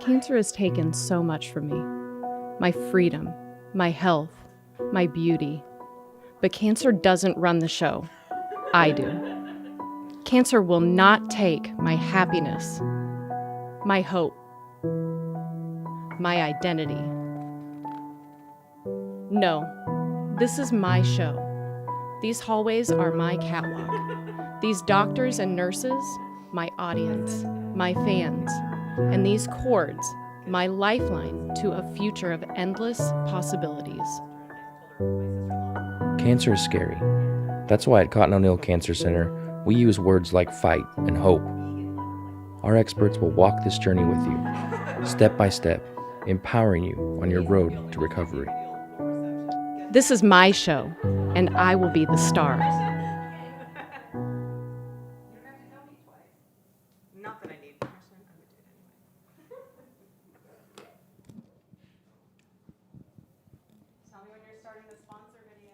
Cancer has taken so much from me. My freedom, my health, my beauty. But cancer doesn't run the show. I do. Cancer will not take my happiness, my hope, my identity. No, this is my show. These hallways are my catwalk. These doctors and nurses, my audience, my fans. And these chords, my lifeline to a future of endless possibilities. Cancer is scary. That's why at Cotton O'Neill Cancer Center, we use words like fight and hope. Our experts will walk this journey with you, step by step, empowering you on your road to recovery. This is my show, and I will be the star. Not that I need permission, I would do it anyway. Tell me when you're starting the sponsor video.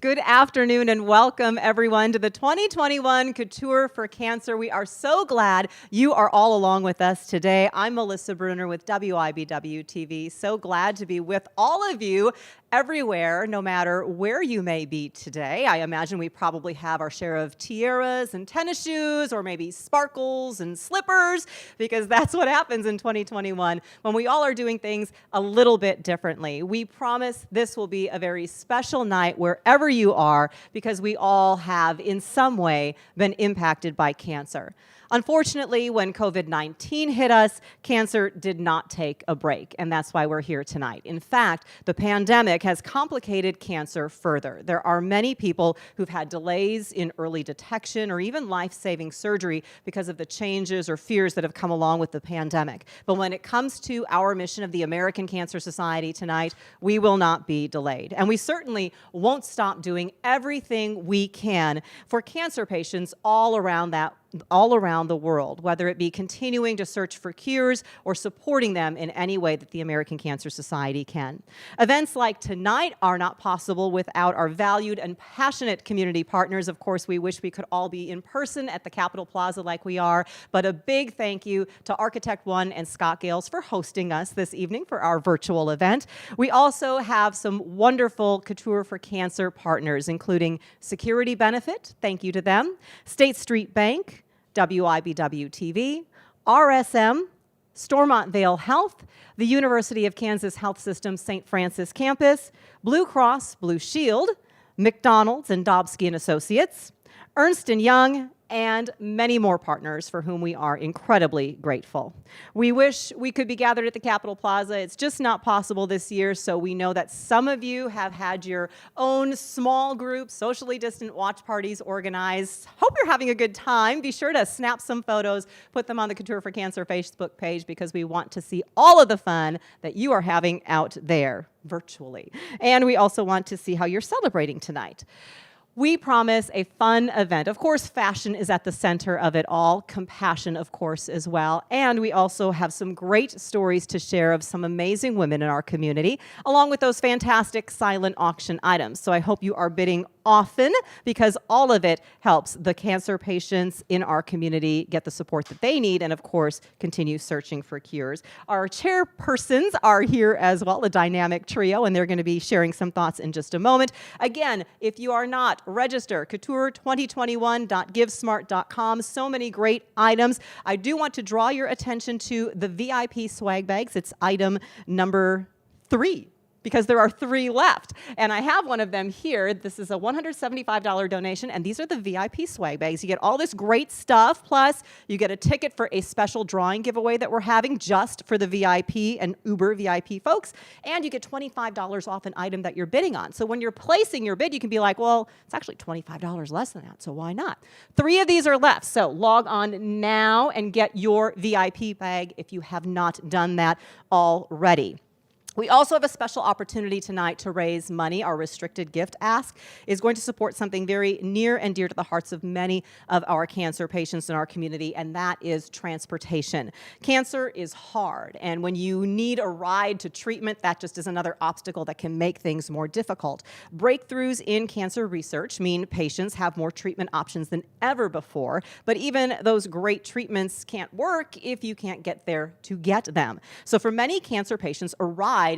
Good afternoon and welcome everyone to the 2021 Couture for Cancer. We are so glad you are all along with us today. I'm Melissa Bruner with WIBW TV. So glad to be with all of you everywhere, no matter where you may be today. I imagine we probably have our share of tiaras and tennis shoes, or maybe sparkles and slippers, because that's what happens in 2021 when we all are doing things a little bit differently. We promise this will be a very special night wherever you are, because we all have in some way been impacted by cancer. Unfortunately, when COVID-19 hit us, cancer did not take a break, and that's why we're here tonight. In fact, the pandemic has complicated cancer further. There are many people who've had delays in early detection or even life-saving surgery because of the changes or fears that have come along with the pandemic. But when it comes to our mission of the American Cancer Society tonight, we will not be delayed. And we certainly won't stop doing everything we can for cancer patients all around the world, whether it be continuing to search for cures or supporting them in any way that the American Cancer Society can. Events like tonight are not possible without our valued and passionate community partners. Of course, we wish we could all be in person at the Capitol Plaza like we are, but a big thank you to Architect One and Scott Gales for hosting us this evening for our virtual event. We also have some wonderful Couture for Cancer partners, including Security Benefit, thank you to them, State Street Bank, WIBW TV, RSM, Stormont Vale Health, the University of Kansas Health System St. Francis Campus, Blue Cross Blue Shield, McDonald's and Dobsky and Associates, Ernst & Young, and many more partners for whom we are incredibly grateful. We wish we could be gathered at the Capitol Plaza. It's just not possible this year, so we know that some of you have had your own small group, socially distant watch parties organized. Hope you're having a good time. Be sure to snap some photos, put them on the Couture for Cancer Facebook page, because we want to see all of the fun that you are having out there virtually. And we also want to see how you're celebrating tonight. We promise a fun event. Of course, fashion is at the center of it all, compassion, of course, as well. And we also have some great stories to share of some amazing women in our community, along with those fantastic silent auction items. So I hope you are bidding often, because all of it helps the cancer patients in our community get the support that they need and, of course, continue searching for cures. Our chairpersons are here as well, a dynamic trio, and they're going to be sharing some thoughts in just a moment. Again, if you are not, register, couture2021.givesmart.com. So many great items. I do want to draw your attention to the VIP swag bags. It's item number 3, because there are 3 left. And I have one of them here. This is a $175 donation, and these are the VIP swag bags. You get all this great stuff, plus you get a ticket for a special drawing giveaway that we're having just for the VIP and Uber VIP folks, and you get $25 off an item that you're bidding on. So when you're placing your bid, you can be like, well, it's actually $25 less than that, so why not? 3 of these are left, so log on now and get your VIP bag if you have not done that already. We also have a special opportunity tonight to raise money. Our restricted gift ask is going to support something very near and dear to the hearts of many of our cancer patients in our community, and that is transportation. Cancer is hard, and when you need a ride to treatment, that just is another obstacle that can make things more difficult. Breakthroughs in cancer research mean patients have more treatment options than ever before, but even those great treatments can't work if you can't get there to get them. So for many cancer patients, a ride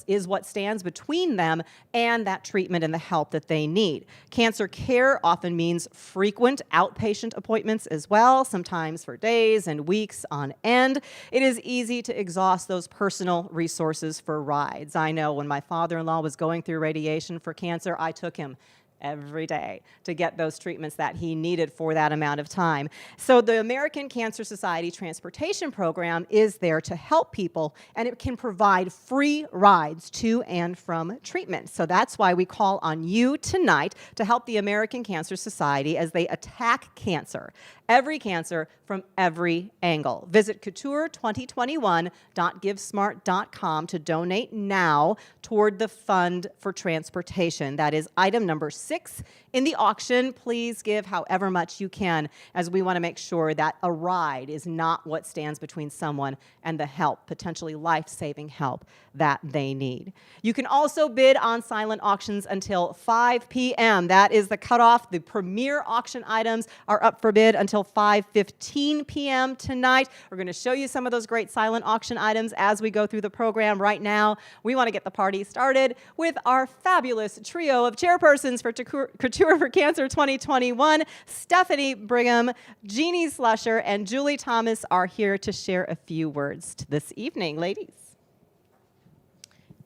is what stands between them and that treatment and the help that they need. Cancer care often means frequent outpatient appointments as well, sometimes for days and weeks on end. It is easy to exhaust those personal resources for rides. I know when my father-in-law was going through radiation for cancer, I took him every day to get those treatments that he needed for that amount of time. So the American Cancer Society Transportation Program is there to help people, and it can provide free rides to and from treatment. So that's why we call on you tonight to help the American Cancer Society as they attack cancer. Every cancer from every angle. Visit couture2021.givesmart.com to donate now toward the Fund for Transportation. That is item number 6 in the auction. Please give however much you can, as we want to make sure that a ride is not what stands between someone and the help, potentially life-saving help that they need. You can also bid on silent auctions until 5 p.m. That is the cutoff. The premier auction items are up for bid until 5:15 p.m. tonight. We're going to show you some of those great silent auction items as we go through the program. Right now, we want to get the party started with our fabulous trio of chairpersons for Couture for Cancer 2021. Stephanie Brigham, Jeannie Slusher, and Julie Thomas are here to share a few words this evening. Ladies.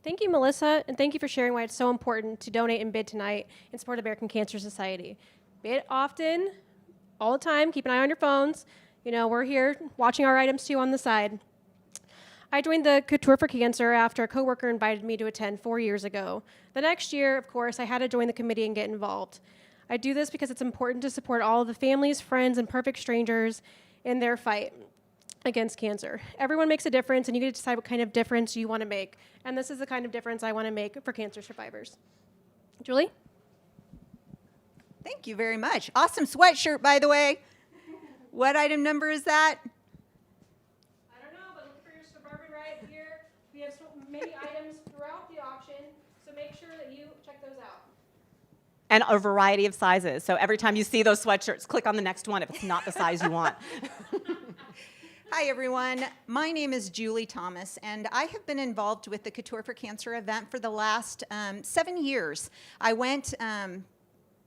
Thank you, Melissa, and thank you for sharing why it's so important to donate and bid tonight in support of American Cancer Society. Bid often, all the time. Keep an eye on your phones. You know, we're here watching our items too on the side. I joined the Couture for Cancer after a coworker invited me to attend 4 years ago. The next year, of course, I had to join the committee and get involved. I do this because it's important to support all of the families, friends, and perfect strangers in their fight against cancer. Everyone makes a difference, and you get to decide what kind of difference you want to make. And this is the kind of difference I want to make for cancer survivors. Julie? Thank you very much. Awesome sweatshirt, by the way. What item number is that? I don't know, but look for your Suburban right here. We have so many items throughout the auction, so make sure that you check those out. And a variety of sizes. So every time you see those sweatshirts, click on the next one if it's not the size you want. Hi, everyone. My name is Julie Thomas, and I have been involved with the Couture for Cancer event for the last 7 years. I went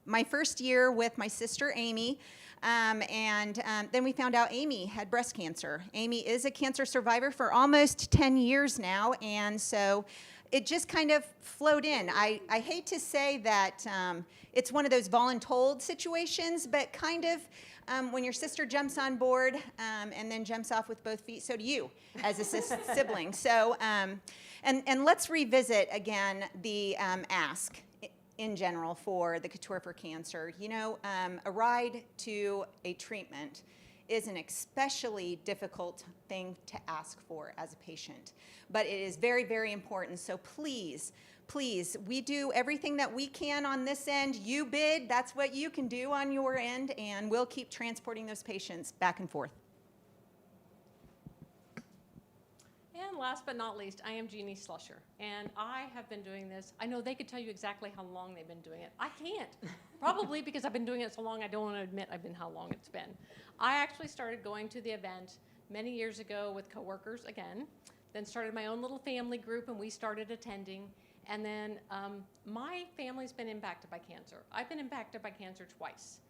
my first year with my sister, Amy, and then we found out Amy had breast cancer. Amy is a cancer survivor for almost 10 years now, and so it just kind of flowed in. I hate to say that it's one of those voluntold situations, but kind of when your sister jumps on board and then jumps off with both feet, so do you as a sibling. So, and let's revisit again the ask in general for the Couture for Cancer. You know, a ride to a treatment is an especially difficult thing to ask for as a patient, but it is very, very important. So please, we do everything that we can on this end. You bid, that's what you can do on your end, and we'll keep transporting those patients back and forth. And last but not least, I am Jeannie Slusher, and I have been doing this. I know they could tell you exactly how long they've been doing it. I can't, probably because I've been doing it so long I don't want to admit how long it's been. I actually started going to the event many years ago with coworkers again, then started my own little family group, and we started attending. And then my family's been impacted by cancer. I've been impacted by cancer twice.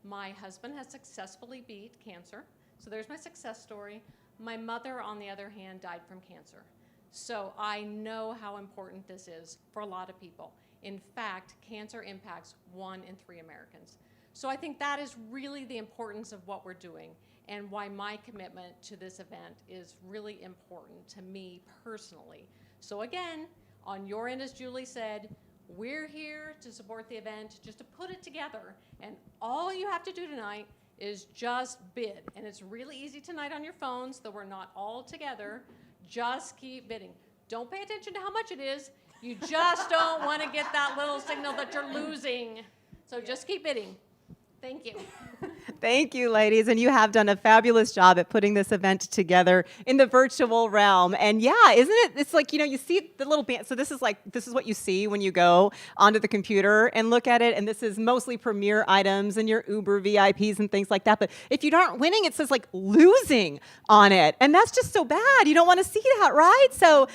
My husband has successfully beat cancer, so there's my success story. My mother, on the other hand, died from cancer. So I know how important this is for a lot of people. In fact, cancer impacts 1 in 3 Americans. So I think that is really the importance of what we're doing and why my commitment to this event is really important to me personally. So again, on your end, as Julie said, we're here to support the event, just to put it together. And all you have to do tonight is just bid. And it's really easy tonight on your phones, though we're not all together. Just keep bidding. Don't pay attention to how much it is. You just don't want to get that little signal that you're losing. So just keep bidding. Thank you. Thank you, ladies. And you have done a fabulous job at putting this event together in the virtual realm. And yeah, isn't it? It's like, you see the little band. So this is what you see when you go onto the computer and look at it. And this is mostly premier items and your Uber VIPs and things like that. But if you aren't winning, it says like losing on it. And that's just so bad. You don't want to see that, right? So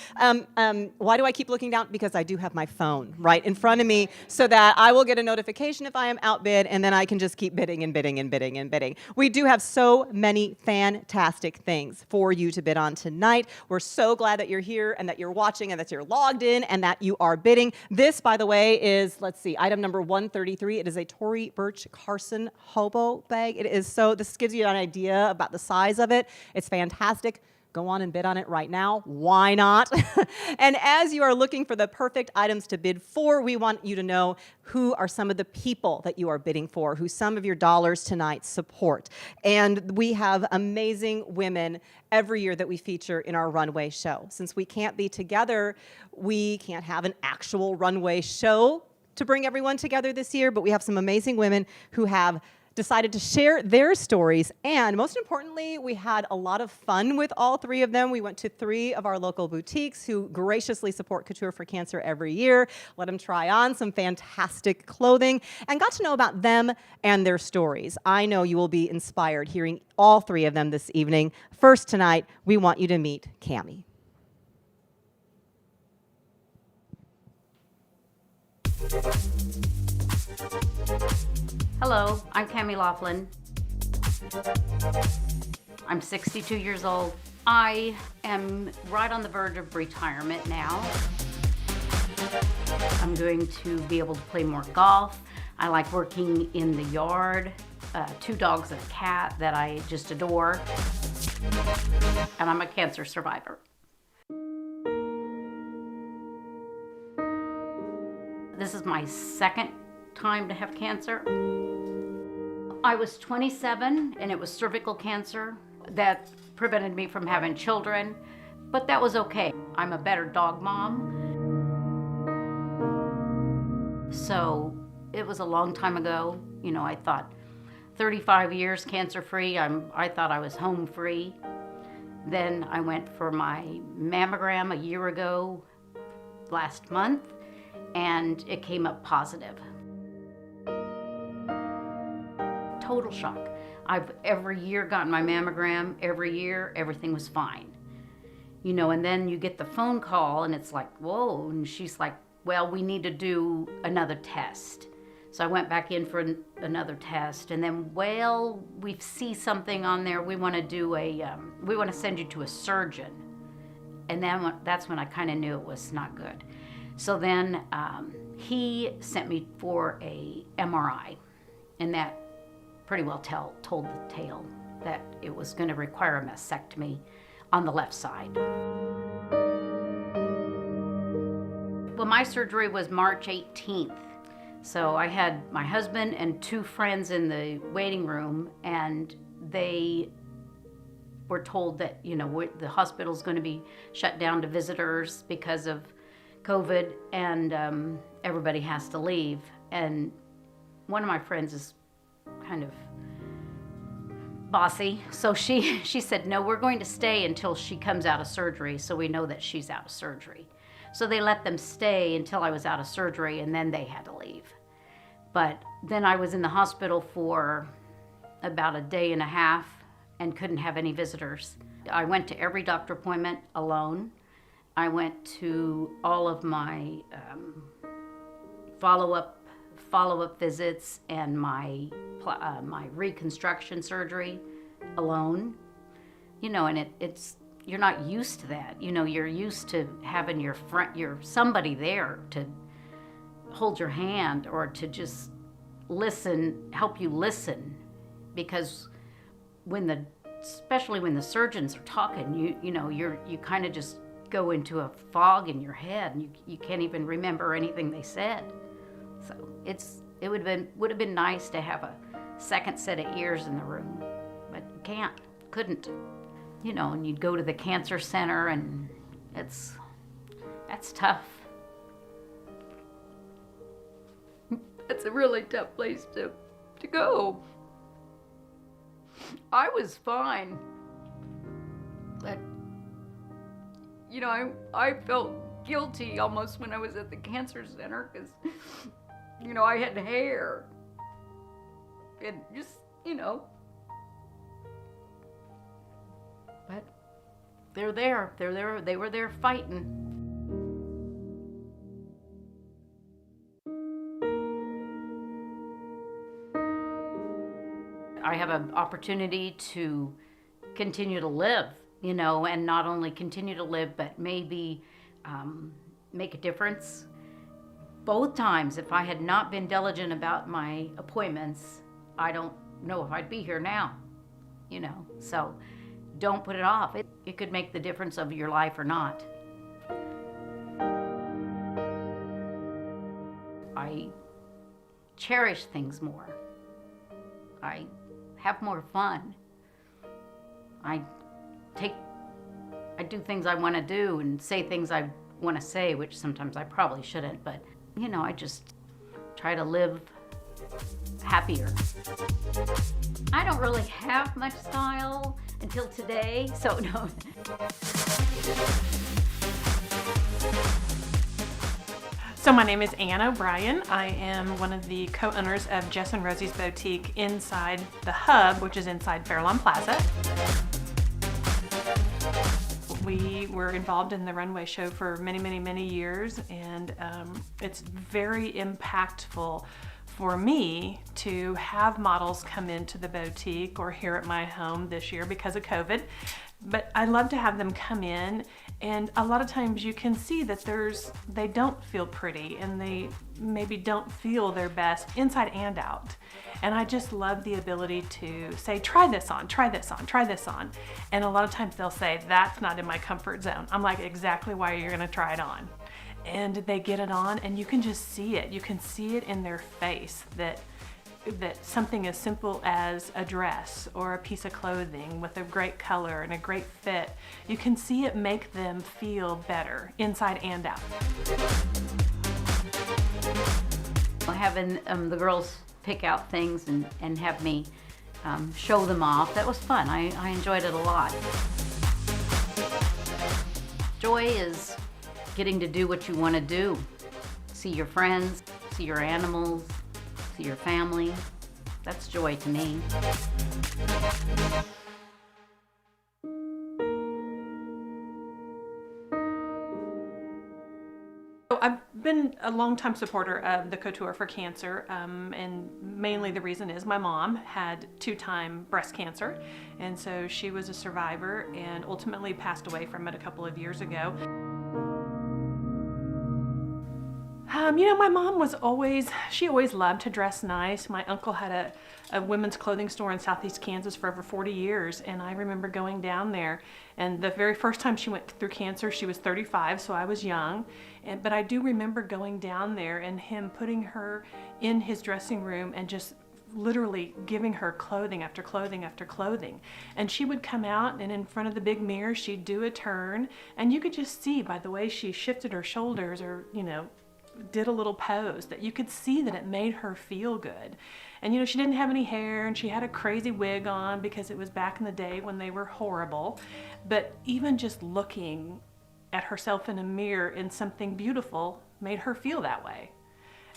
why do I keep looking down? Because I do have my phone right in front of me so that I will get a notification if I am outbid, and then I can just keep bidding and bidding and bidding and bidding. We do have so many fantastic things for you to bid on tonight. We're so glad that you're here and that you're watching and that you're logged in and that you are bidding. This, by the way, is, let's see, item number 133. It is a Tory Burch Carson hobo bag. This gives you an idea about the size of it. It's fantastic. Go on and bid on it right now. Why not? And as you are looking for the perfect items to bid for, we want you to know who are some of the people that you are bidding for, who some of your dollars tonight support. And we have amazing women every year that we feature in our runway show. Since we can't be together, we can't have an actual runway show to bring everyone together this year, but we have some amazing women who have decided to share their stories. And most importantly, we had a lot of fun with all three of them. We went to 3 of our local boutiques who graciously support Couture for Cancer every year, let them try on some fantastic clothing, and got to know about them and their stories. I know you will be inspired hearing all 3 of them this evening. First tonight, we want you to meet Cammie. Hello, I'm Cammie Laughlin. I'm 62 years old. I am right on the verge of retirement now. I'm going to be able to play more golf. I like working in the yard. 2 dogs and a cat that I just adore. And I'm a cancer survivor. This is my second time to have cancer. I was 27 and it was cervical cancer that prevented me from having children, but that was okay. I'm a better dog mom. So it was a long time ago. I thought 35 years cancer-free. I thought I was home free. Then I went for my mammogram a year ago last month, and it came up positive. Total shock. I've every year gotten my mammogram, every year, everything was fine. And then you get the phone call and it's like, whoa, and she's like, well, we need to do another test. So I went back in for another test, and then, well, we see something on there, we want to send you to a surgeon. And then that's when I kind of knew it was not good. So then he sent me for a MRI, and that pretty well told the tale that it was going to require a mastectomy on the left side. Well, my surgery was March 18th. So I had my husband and 2 friends in the waiting room, and they were told that, the hospital's going to be shut down to visitors because of COVID, and everybody has to leave. And one of my friends is kind of bossy, so she said, no, we're going to stay until she comes out of surgery, so we know that she's out of surgery. So they let them stay until I was out of surgery, and then they had to leave. But then I was in the hospital for about a day and a half and couldn't have any visitors. I went to every doctor appointment alone. I went to all of my follow-up visits and my reconstruction surgery alone. And it's you're not used to that. You're used to having somebody there to hold your hand or to just help you listen, because especially when the surgeons are talking, you kind of just go into a fog in your head, and you can't even remember anything they said. So it would have been nice to have a second set of ears in the room, but couldn't. And you'd go to the cancer center, and That's tough. It's a really tough place to go. I was fine, but you know, I felt guilty almost when I was at the cancer center because, you know, I had hair and just, you know, but they're there, they were there fighting. I have an opportunity to continue to live, you know, and not only continue to live, but maybe make a difference. Both times, if I had not been diligent about my appointments, I don't know if I'd be here now, you know. So don't put it off. It could make the difference of your life or not. I cherish things more. I have more fun. I do things I want to do and say things I want to say, which sometimes I probably shouldn't, but you know, I just try to live happier. I don't really have much style until today, so no. So my name is Ann O'Brien. I am one of the co-owners of Jess and Rosie's Boutique inside the Hub, which is inside Fairlawn Plaza. We were involved in the runway show for many years, and it's very impactful for me to have models come into the boutique or here at my home this year because of COVID. But I love to have them come in, and a lot of times you can see that they don't feel pretty and they maybe don't feel their best inside and out. And I just love the ability to say, try this on, try this on, try this on. And a lot of times they'll say, that's not in my comfort zone. I'm like, exactly why you're gonna try it on. And they get it on and you can just see it. You can see it in their face that something as simple as a dress or a piece of clothing with a great color and a great fit, you can see it make them feel better inside and out. Having the girls pick out things and have me show them off, that was fun. I enjoyed it a lot. Joy is getting to do what you want to do. See your friends, see your animals, see your family. That's joy to me. I've been a longtime supporter of the Couture for Cancer, and mainly the reason is my mom had 2-time breast cancer, and so she was a survivor and ultimately passed away from it a couple of years ago. You know, my mom she always loved to dress nice. My uncle had a women's clothing store in Southeast Kansas for over 40 years, and I remember going down there, and the very first time she went through cancer, she was 35, so I was young, but I do remember going down there and him putting her in his dressing room and just literally giving her clothing after clothing after clothing. And she would come out and in front of the big mirror, she'd do a turn, and you could just see by the way she shifted her shoulders or, you know, did a little pose that you could see that it made her feel good. And you know, she didn't have any hair and she had a crazy wig on because it was back in the day when they were horrible. But even just looking at herself in a mirror in something beautiful made her feel that way.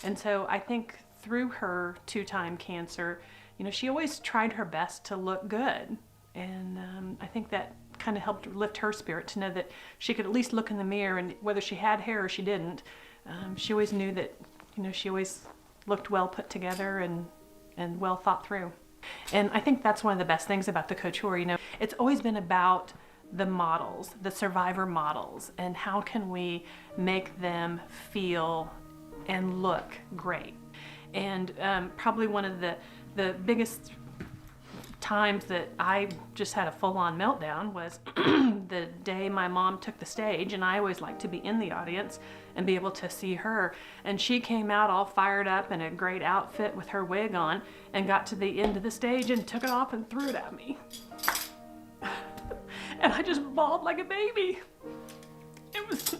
And so I think through her 2-time cancer, you know, she always tried her best to look good. And I think that kind of helped lift her spirit to know that she could at least look in the mirror, and whether she had hair or she didn't, she always knew that, you know, she always looked well put together and well thought through. And I think that's one of the best things about the Couture. You know, it's always been about the models, the survivor models, and how can we make them feel and look great. And probably one of the biggest times that I just had a full-on meltdown was the day my mom took the stage, and I always like to be in the audience and be able to see her. And she came out all fired up in a great outfit with her wig on and got to the end of the stage and took it off and threw it at me. And I just bawled like a baby. It was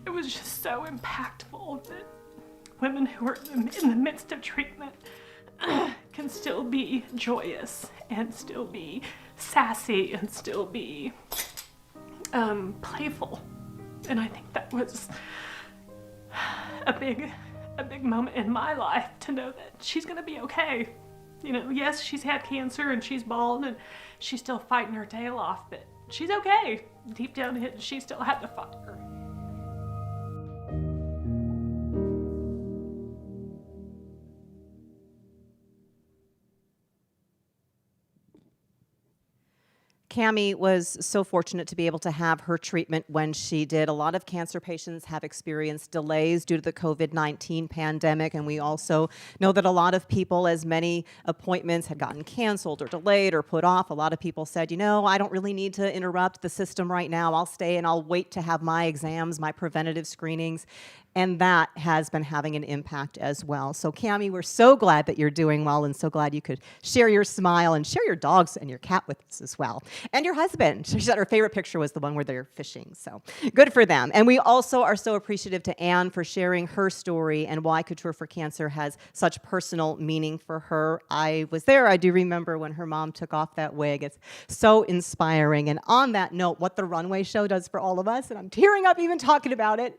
it was just so impactful that women who are in the midst of treatment can still be joyous and still be sassy and still be playful. And I think that was a big moment in my life to know that she's gonna be okay. You know, yes, she's had cancer and she's bald and she's still fighting her tail off, but she's okay. Deep down, she still had the fire. Cammie was so fortunate to be able to have her treatment when she did. A lot of cancer patients have experienced delays due to the COVID-19 pandemic, and we also know that a lot of people, as many appointments had gotten canceled or delayed or put off, a lot of people said, you know, I don't really need to interrupt the system right now. I'll stay and I'll wait to have my exams, my preventative screenings. And that has been having an impact as well. So Cammie, we're so glad that you're doing well and so glad you could share your smile and share your dogs and your cat with us as well. And your husband. She said her favorite picture was the one where they're fishing. So good for them. And we also are so appreciative to Anne for sharing her story and why Couture for Cancer has such personal meaning for her. I was there. I do remember when her mom took off that wig. It's so inspiring. And on that note, what the runway show does for all of us, and I'm tearing up even talking about it.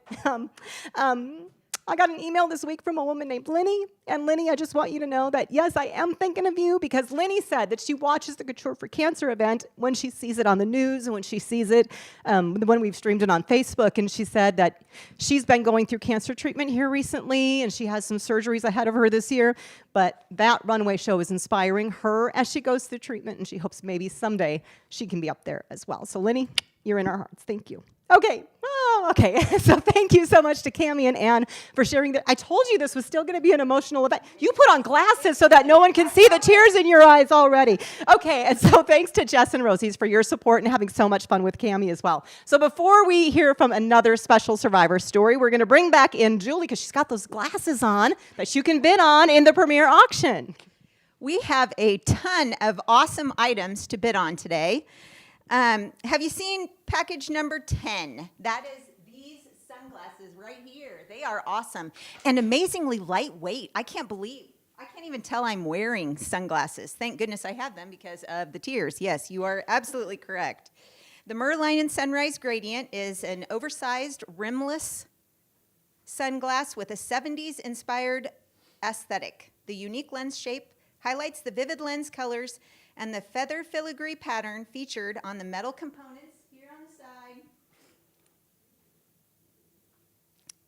I got an email this week from a woman named Lenny. And Lenny, I just want you to know that, yes, I am thinking of you because Lenny said that she watches the Couture for Cancer event when she sees it on the news and when she sees it, when we've streamed it on Facebook. And she said that she's been going through cancer treatment here recently and she has some surgeries ahead of her this year. But that runway show is inspiring her as she goes through treatment, and she hopes maybe someday she can be up there as well. So Lenny, you're in our hearts. Thank you. Okay. Oh, okay. So thank you so much to Cammie and Anne for sharing that. I told you this was still going to be an emotional event. You put on glasses so that no one can see the tears in your eyes already. Okay. And so thanks to Jess and Rosie's for your support and having so much fun with Cammie as well. So before we hear from another special survivor story, we're going to bring back in Julie because she's got those glasses on that you can bid on in the premiere auction. We have a ton of awesome items to bid on today. Have you seen package number 10? That is these sunglasses right here. They are awesome and amazingly lightweight. I can't even tell I'm wearing sunglasses. Thank goodness I have them because of the tears. Yes, you are absolutely correct. The Merlion Sunrise Gradient is an oversized rimless sunglass with a 70s inspired aesthetic. The unique lens shape highlights the vivid lens colors and the feather filigree pattern featured on the metal components here on the side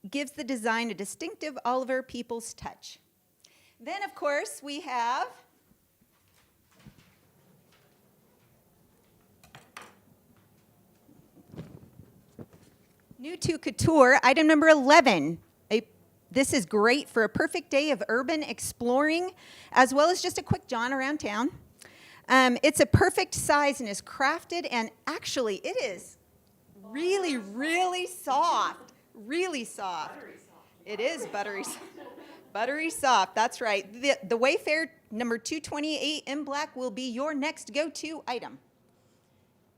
gives the design a distinctive Oliver Peoples touch. Then, of course, we have new to Couture, item number 11. This is great for a perfect day of urban exploring, as well as just a quick jaunt around town. It's a perfect size and is crafted, and actually it is really, really soft. Really soft. Buttery soft. It is buttery soft. Buttery soft, that's right. The Wayfair number 228 in black will be your next go-to item.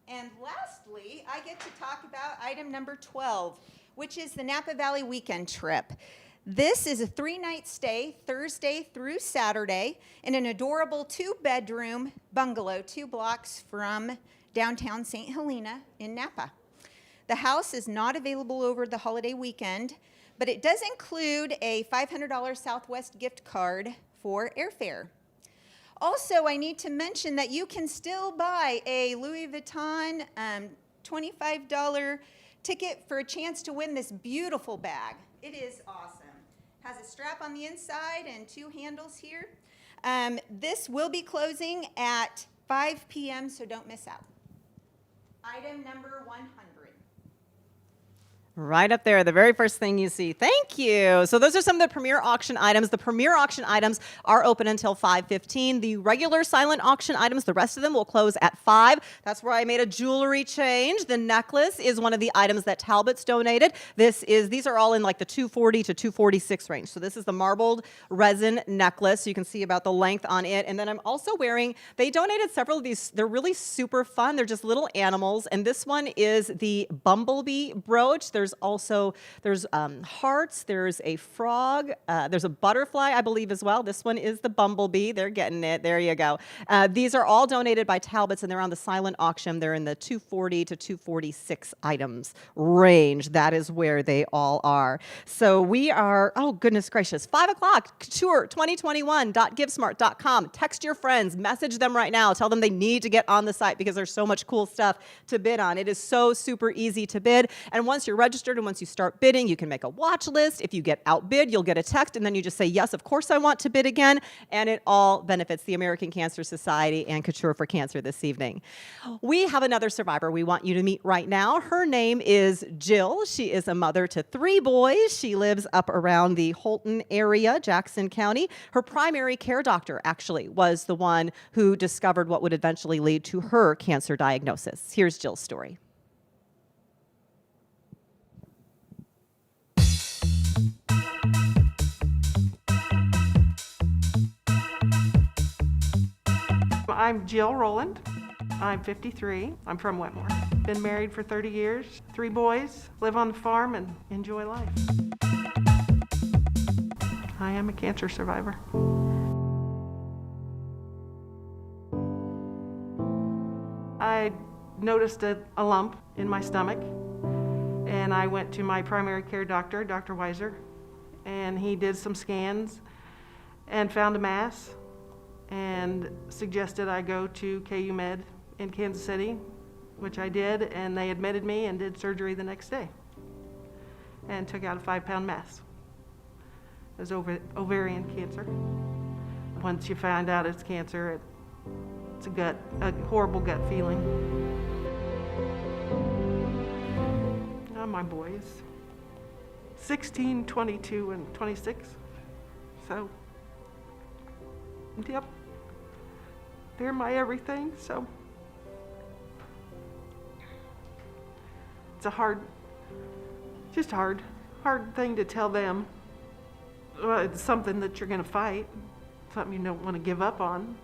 And lastly, I get to talk about item number 12, which is the Napa Valley weekend trip. This is a 3-night stay, Thursday through Saturday, in an adorable 2-bedroom bungalow 2 blocks from downtown St. Helena in Napa. The house is not available over the holiday weekend, but it does include a $500 Southwest gift card for airfare. Also, I need to mention that you can still buy a Louis Vuitton $25 ticket for a chance to win this beautiful bag. It is awesome. Has a strap on the inside and 2 handles here. This will be closing at 5 p.m., so don't miss out. Item number 100. Right up there, the very first thing you see. Thank you. So those are some of the premier auction items. The premier auction items are open until 5:15. The regular silent auction items, the rest of them will close at 5. That's where I made a jewelry change. The necklace is one of the items that Talbot's donated. These are all in like the 240 to 246 range. So this is the marbled resin necklace. You can see about the length on it. And then I'm also wearing, they donated several of these. They're really super fun. They're just little animals. And this one is the bumblebee brooch. There's There's hearts, there's a frog, there's a butterfly, I believe, as well. This one is the bumblebee. They're getting it. There you go. These are all donated by Talbots, and they're on the silent auction. They're in the 240 to 246 items range. That is where they all are. So we are, oh goodness gracious, 5 o'clock, couture2021.givesmart.com. Text your friends, message them right now. Tell them they need to get on the site because there's so much cool stuff to bid on. It is so super easy to bid. And once you're registered and once you start bidding, you can make a watch list. If you get outbid, you'll get a text, and then you just say, yes, of course I want to bid again. And it all benefits the American Cancer Society and Couture for Cancer this evening. We have another survivor we want you to meet right now. Her name is Jill. She is a mother to 3 boys. She lives up around the Holton area, Jackson County. Her primary care doctor actually was the one who discovered what would eventually lead to her cancer diagnosis. Here's Jill's story. I'm Jill Rowland. I'm 53. I'm from Wetmore. Been married for 30 years, 3 boys, live on the farm and enjoy life. I am a cancer survivor. I noticed a lump in my stomach, and I went to my primary care doctor, Dr. Weiser, and he did some scans and found a mass and suggested I go to KU Med in Kansas City, which I did, and they admitted me and did surgery the next day and took out a 5-pound mass. It was ovarian cancer. Once you find out it's cancer, it's a horrible gut feeling. Now my boys, 16, 22, and 26. So, yep, they're my everything, so. It's a hard thing to tell them. Well, it's something that you're gonna fight, something you don't wanna give up on.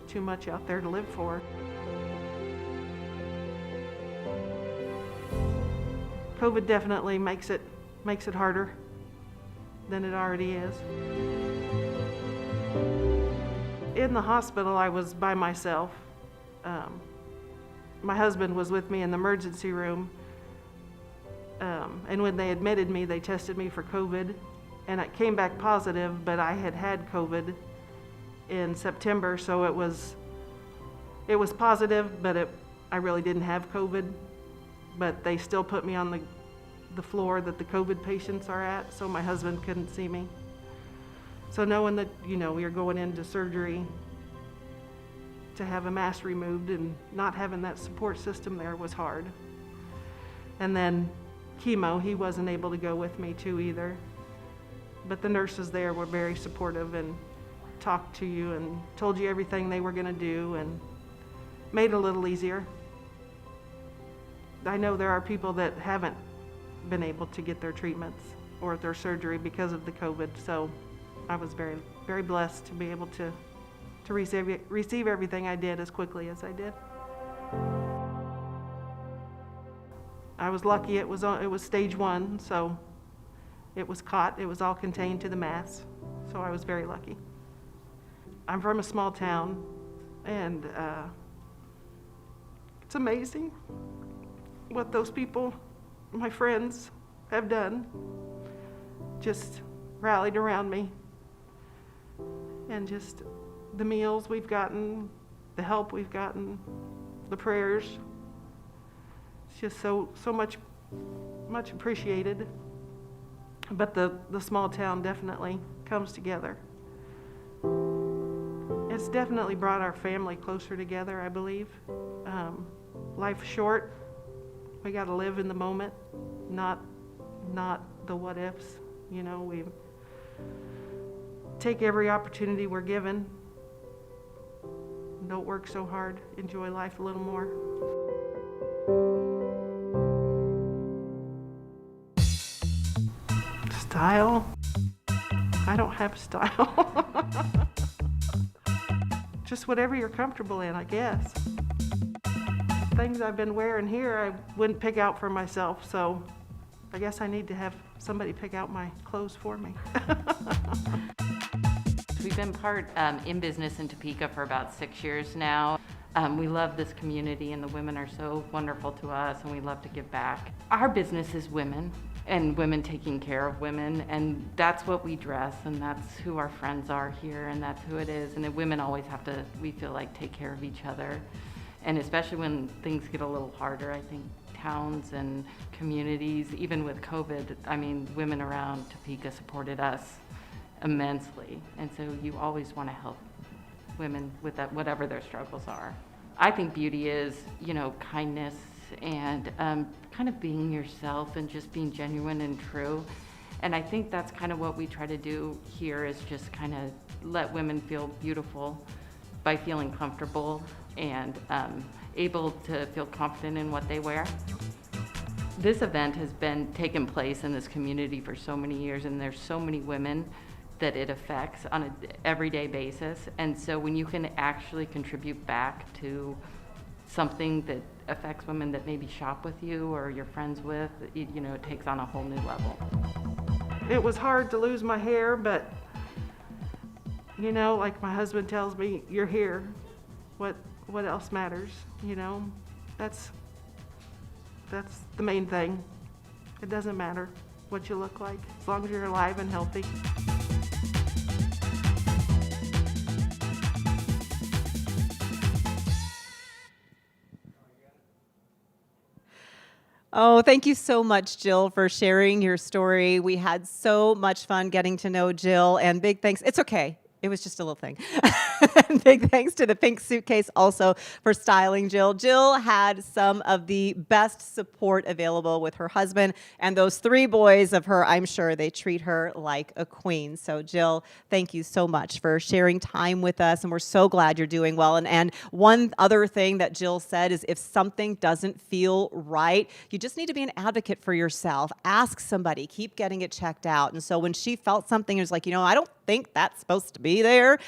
Too much out there to live for. COVID definitely makes it harder than it already is. In the hospital, I was by myself. My husband was with me in the emergency room. And when they admitted me, they tested me for COVID, and it came back positive, but I had COVID in September, so it was positive, but I really didn't have COVID, but they still put me on the floor that the COVID patients are at, so my husband couldn't see me. So knowing that, you're going into surgery to have a mass removed and not having that support system there was hard. And then chemo, he wasn't able to go with me too either. But the nurses there were very supportive and talked to you and told you everything they were gonna do and made it a little easier. I know there are people that haven't been able to get their treatments or their surgery because of the COVID, so I was very, very blessed to be able to receive everything I did as quickly as I did. I was lucky it was stage 1, so it was caught. It was all contained to the mass, so I was very lucky. I'm from a small town, and it's amazing what those people, my friends, have done. Just rallied around me, and just the meals we've gotten, the help we've gotten, the prayers. It's just so much appreciated. But the small town definitely comes together. It's definitely brought our family closer together, I believe. Life's short. We got to live in the moment, not the what ifs. We take every opportunity we're given. Don't work so hard. Enjoy life a little more. Style? I don't have style. Just whatever you're comfortable in, I guess. Things I've been wearing here, I wouldn't pick out for myself, so I guess I need to have somebody pick out my clothes for me. We've been in business in Topeka for about 6 years now. We love this community, and the women are so wonderful to us, and we love to give back. Our business is women, and women taking care of women, and that's what we dress, and that's who our friends are here, and that's who it is. And the women always have to, we feel like, take care of each other. And especially when things get a little harder, I think towns and communities, even with COVID, I mean, women around Topeka supported us immensely. And so you always want to help women with that, whatever their struggles are. I think beauty is, kindness and kind of being yourself and just being genuine and true. And I think that's kind of what we try to do here, is just kind of let women feel beautiful by feeling comfortable and able to feel confident in what they wear. This event has been taking place in this community for so many years, and there's so many women that it affects on an everyday basis. And so when you can actually contribute back to something that affects women that maybe shop with you or you're friends with, it takes on a whole new level. It was hard to lose my hair, but like my husband tells me, you're here. What else matters? That's the main thing. It doesn't matter what you look like, as long as you're alive and healthy. Oh, thank you so much, Jill, for sharing your story. We had so much fun getting to know Jill, and big thanks. It's okay. It was just a little thing. Big thanks to the Pink Suitcase also for styling Jill. Jill had some of the best support available with her husband, and those 3 boys of her, I'm sure they treat her like a queen. So Jill, thank you so much for sharing time with us, and we're so glad you're doing well. And one other thing that Jill said is, if something doesn't feel right, you just need to be an advocate for yourself. Ask somebody, keep getting it checked out. And so when she felt something, it was like, I don't think that's supposed to be there.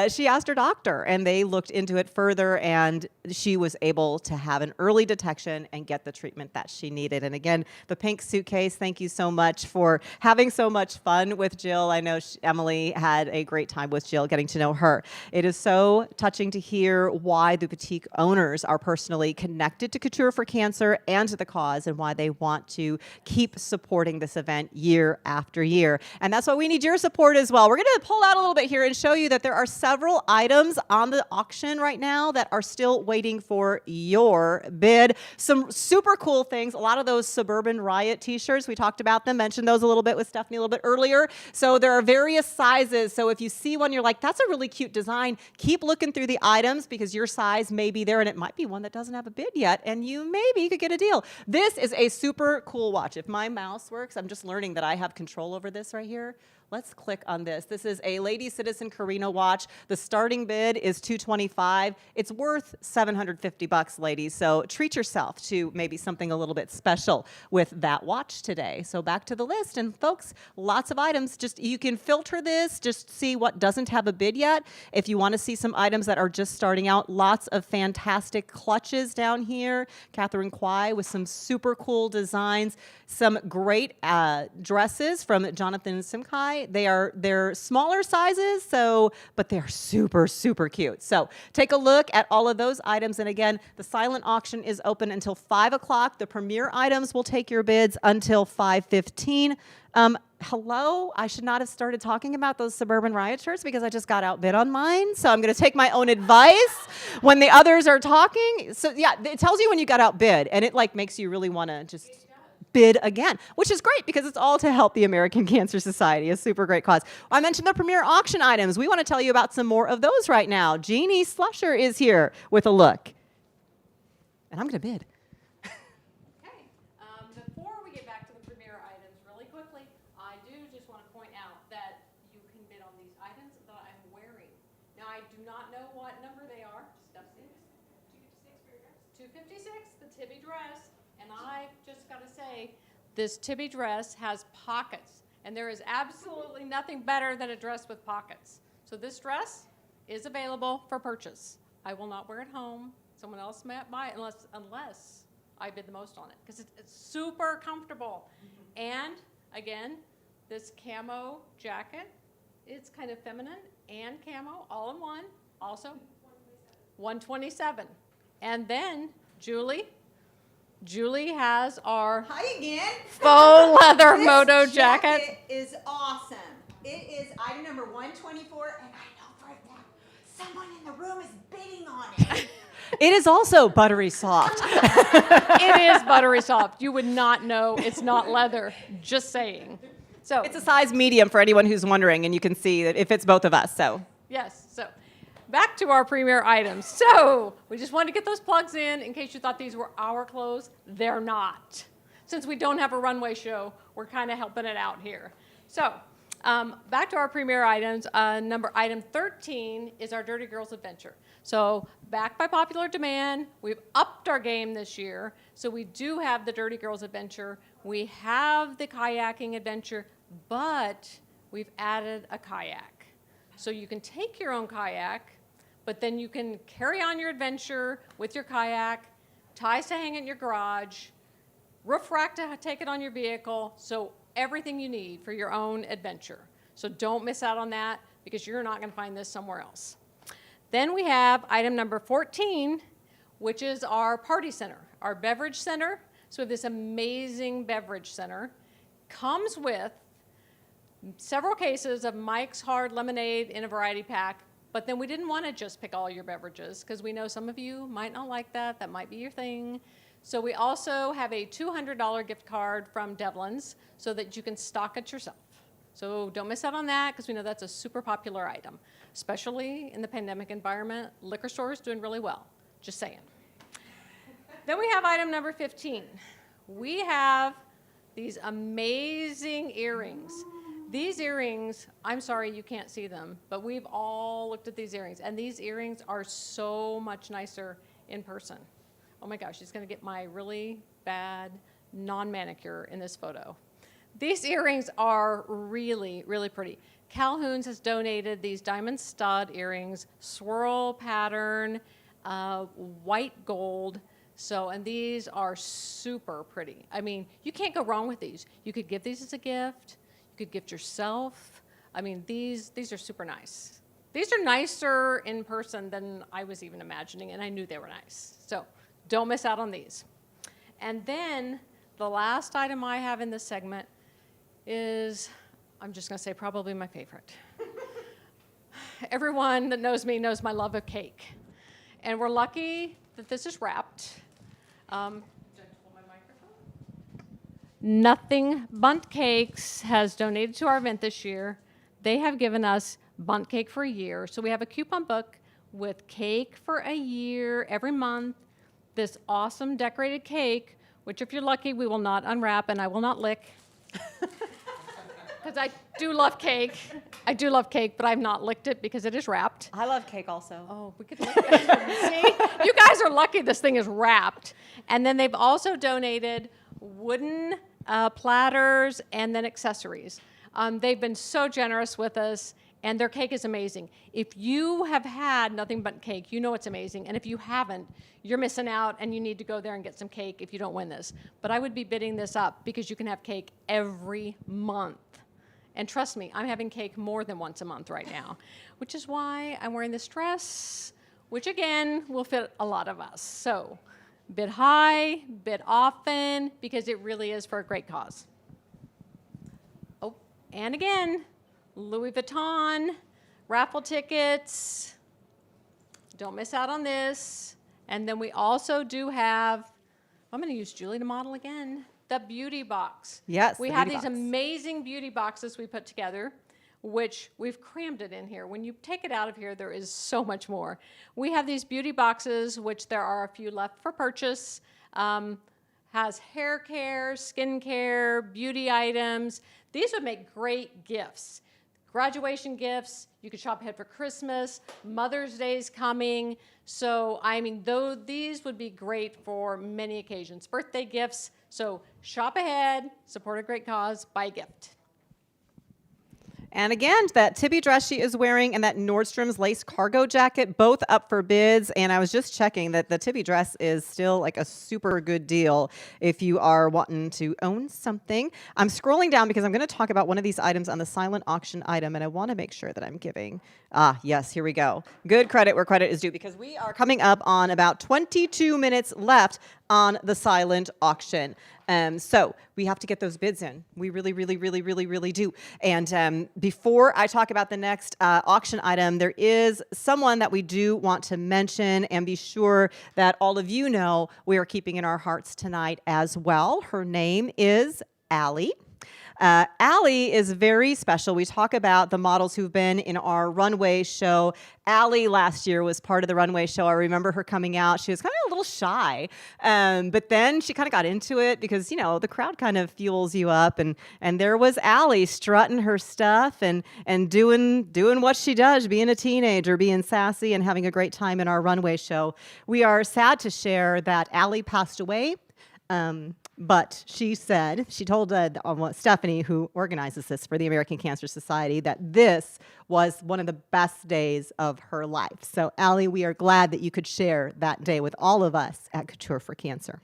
She asked her doctor, and they looked into it further, and she was able to have an early detection and get the treatment that she needed. And again, the Pink Suitcase, thank you so much for having so much fun with Jill. I know Emily had a great time with Jill, getting to know her. It is so touching to hear why the boutique owners are personally connected to Couture for Cancer and to the cause, and why they want to keep supporting this event year after year. And that's why we need your support as well. We're going to pull out a little bit here and show you that there are several items on the auction right now that are still waiting for your bid. Some super cool things. A lot of those Suburban Riot t-shirts, we talked about them, mentioned those a little bit with Stephanie a little bit earlier. So there are various sizes. So if you see one, you're like, that's a really cute design, keep looking through the items, because your size may be there, and it might be one that doesn't have a bid yet, and you maybe could get a deal. This is a super cool watch. If my mouse works, I'm just learning that I have control over this right here. Let's click on this. This is a Lady Citizen Carino watch. The starting bid is $225. It's worth $750, ladies. So treat yourself to maybe something a little bit special with that watch today. So back to the list, and folks, lots of items. You can filter this, just see what doesn't have a bid yet. If you want to see some items that are just starting out, lots of fantastic clutches down here. Catherine Kwai with some super cool designs. Some great dresses from Jonathan Simkai. They're smaller sizes, but they're super, super cute. So take a look at all of those items. And again, the silent auction is open until 5 o'clock. The premier items will take your bids until 5:15. Hello, I should not have started talking about those Suburban Riot shirts because I just got outbid on mine. So I'm going to take my own advice when the others are talking. So yeah, it tells you when you got outbid, and it makes you really want to just bid again, which is great because it's all to help the American Cancer Society, a super great cause. I mentioned the premier auction items. We want to tell you about some more of those right now. Jeannie Slusher is here with a look. And I'm going to bid. Okay, before we get back to the premier items really quickly, I do just want to point out that you can bid on these items that I'm wearing. Now, I do not know what number they are. Stephanie? 256 the Tibby dress. And I just got to say, this Tibby dress has pockets, and there is absolutely nothing better than a dress with pockets. So this dress is available for purchase. I will not wear it home. Someone else might buy it unless I bid the most on it, because it's super comfortable. And again, this camo jacket, it's kind of feminine and camo all in one. Also, 127. And then Julie has our Hi again. faux leather This moto jacket. is awesome. It is item number 124, and I know for a fact someone in the room is bidding on it. It is also buttery soft. It is buttery soft. You would not know it's not leather. Just saying. So It's a size medium for anyone who's wondering, and you can see that it fits both of us. So yes. So back to our premier items. So we just wanted to get those plugs in case you thought these were our clothes. They're not. Since we don't have a runway show, we're kind of helping it out here. So back to our premier items. Item 13 is our Dirty Girls Adventure. So back by popular demand, we've upped our game this year. So we do have the Dirty Girls Adventure. We have the kayaking adventure, but we've added a kayak. So you can take your own kayak, but then you can carry on your adventure with your kayak, ties to hang it in your garage, roof rack to take it on your vehicle, so everything you need for your own adventure. So don't miss out on that because you're not going to find this somewhere else. Then we have item number 14, which is our party center, our beverage center. So we have this amazing beverage center. Comes with several cases of Mike's Hard Lemonade in a variety pack, but then we didn't want to just pick all your beverages because we know some of you might not like that. That might be your thing. So we also have a $200 gift card from Devlin's so that you can stock it yourself. So don't miss out on that because we know that's a super popular item, especially in the pandemic environment. Liquor stores doing really well, just saying. Then we have item number 15. We have these amazing earrings. These earrings, I'm sorry you can't see them, but we've all looked at these earrings, and these earrings are so much nicer in person. Oh my gosh, she's gonna get my really bad non-manicure in this photo. These earrings are really, really pretty. Calhoun's has donated these diamond stud earrings, swirl pattern, white gold. So, and these are super pretty. I mean, you can't go wrong with these. You could give these as a gift. You could gift yourself. I mean, these are super nice. These are nicer in person than I was even imagining, and I knew they were nice. So don't miss out on these. And then the last item I have in this segment is, I'm just going to say probably my favorite. Everyone that knows me knows my love of cake. And we're lucky that this is wrapped. Nothing Bunt Cakes has donated to our event this year. They have given us Bunt Cake for a year. So we have a coupon book with cake for a year every month. This awesome decorated cake, which if you're lucky, we will not unwrap and I will not lick. Because I do love cake. I do love cake, but I've not licked it because it is wrapped. I love cake also. Oh, we could lick it. See? You guys are lucky this thing is wrapped. And then they've also donated wooden platters and then accessories. They've been so generous with us, and their cake is amazing. If you have had nothing but cake, you know it's amazing. And if you haven't, you're missing out, and you need to go there and get some cake if you don't win this. But I would be bidding this up because you can have cake every month. And trust me, I'm having cake more than once a month right now, which is why I'm wearing this dress, which again will fit a lot of us. So bid high, bid often, because it really is for a great cause. Oh, and again, Louis Vuitton, raffle tickets. Don't miss out on this. And then we also do have, I'm going to use Julie to model again, the beauty box. Yes, we the have beauty these box. amazing beauty boxes we put together, which we've crammed it in here. When you take it out of here, there is so much more. We have these beauty boxes, which there are a few left for purchase. Has hair care, skin care, beauty items. These would make great gifts. Graduation gifts, you could shop ahead for Christmas, Mother's Day's coming. So, I mean, though these would be great for many occasions. Birthday gifts, so shop ahead, support a great cause, buy a gift. And again, that Tibby dress she is wearing and that Nordstrom's lace cargo jacket, both up for bids. And I was just checking that the Tibby dress is still like a super good deal if you are wanting to own something. I'm scrolling down because I'm going to talk about one of these items on the silent auction item, and I want to make sure that I'm giving. Yes, here we go. Good credit where credit is due, because we are coming up on about 22 minutes left on the silent auction. So we have to get those bids in. We really do. And before I talk about the next auction item, there is someone that we do want to mention, and be sure that all of you know we are keeping in our hearts tonight as well. Her name is Allie. Allie is very special. We talk about the models who've been in our runway show. Allie last year was part of the runway show. I remember her coming out. She was kind of a little shy, but then she kind of got into it because, you know, the crowd kind of fuels you up. And there was Allie strutting her stuff and doing what she does, being a teenager, being sassy, and having a great time in our runway show. We are sad to share that Allie passed away. But she told Stephanie, who organizes this for the American Cancer Society, that this was one of the best days of her life. So, Allie, we are glad that you could share that day with all of us at Couture for Cancer.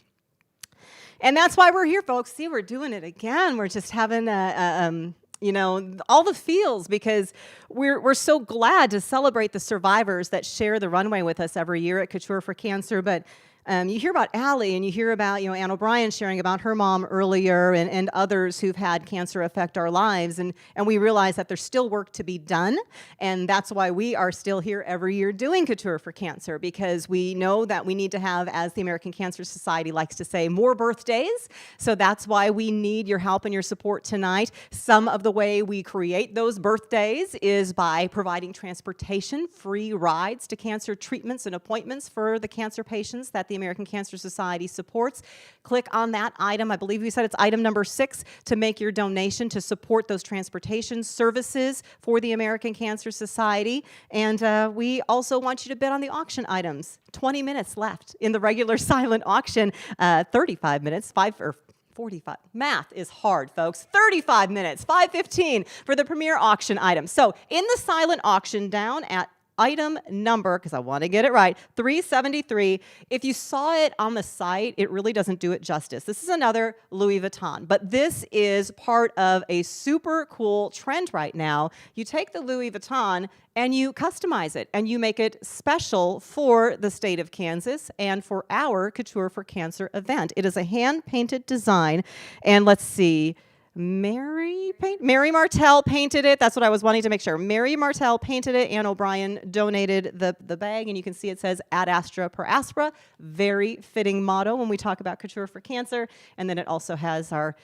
And that's why we're here, folks. See, we're doing it again. We're just having all the feels, because we're so glad to celebrate the survivors that share the runway with us every year at Couture for Cancer. But you hear about Allie, and you hear about, Ann O'Brien sharing about her mom earlier, and others who've had cancer affect our lives, and we realize that there's still work to be done, and that's why we are still here every year doing Couture for Cancer, because we know that we need to have, as the American Cancer Society likes to say, more birthdays. So that's why we need your help and your support tonight. Some of the way we create those birthdays is by providing transportation, free rides to cancer treatments and appointments for the cancer patients that the American Cancer Society supports. Click on that item. I believe you said it's item number 6 to make your donation to support those transportation services for the American Cancer Society. And we also want you to bid on the auction items. 20 minutes left in the regular silent auction. 35 minutes, 45. Math is hard, folks. 35 minutes, 5:15 for the premier auction item. So in the silent auction, down at item number, because I want to get it right, 373. If you saw it on the site, it really doesn't do it justice. This is another Louis Vuitton, but this is part of a super cool trend right now. You take the Louis Vuitton and you customize it, and you make it special for the state of Kansas and for our Couture for Cancer event. It is a hand-painted design, and let's see, Mary Martell painted it. That's what I was wanting to make sure. Mary Martell painted it. Ann O'Brien donated the bag, and you can see it says Ad Astra per Aspera. Very fitting motto when we talk about Couture for Cancer. And then it also has our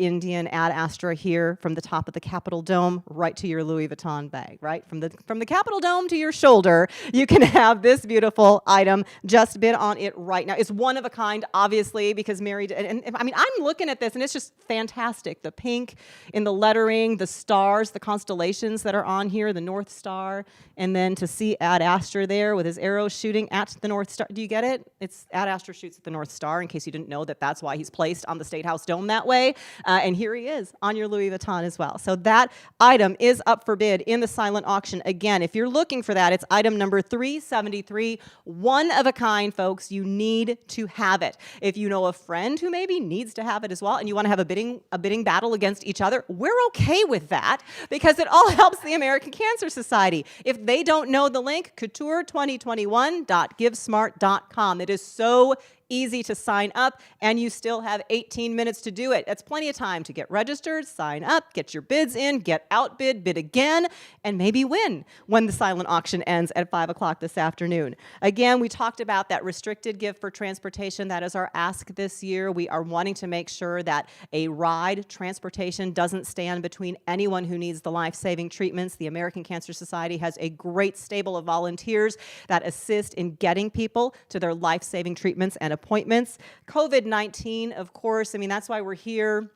Indian Ad Astra here from the top of the Capitol Dome right to your Louis Vuitton bag, right? From the Capitol Dome to your shoulder, you can have this beautiful item. Just bid on it right now. It's one of a kind, obviously, because Mary did, and I mean, I'm looking at this, and it's just fantastic. The pink in the lettering, the stars, the constellations that are on here, the North Star, and then to see Ad Astra there with his arrow shooting at the North Star. Do you get it? It's Ad Astra shoots at the North Star, in case you didn't know that's why he's placed on the State House dome that way. And here he is on your Louis Vuitton as well. So that item is up for bid in the silent auction. Again, if you're looking for that, it's item number 373. One of a kind, folks. You need to have it. If you know a friend who maybe needs to have it as well, and you want to have a bidding battle against each other, we're okay with that, because it all helps the American Cancer Society. If they don't know the link, couture2021.givesmart.com. It is so easy to sign up, and you still have 18 minutes to do it. That's plenty of time to get registered, sign up, get your bids in, get outbid, bid again, and maybe win when the silent auction ends at 5 o'clock this afternoon. Again, we talked about that restricted gift for transportation. That is our ask this year. We are wanting to make sure that a ride transportation doesn't stand between anyone who needs the life-saving treatments. The American Cancer Society has a great stable of volunteers that assist in getting people to their life-saving treatments and appointments. COVID-19, of course, I mean, that's why we're here.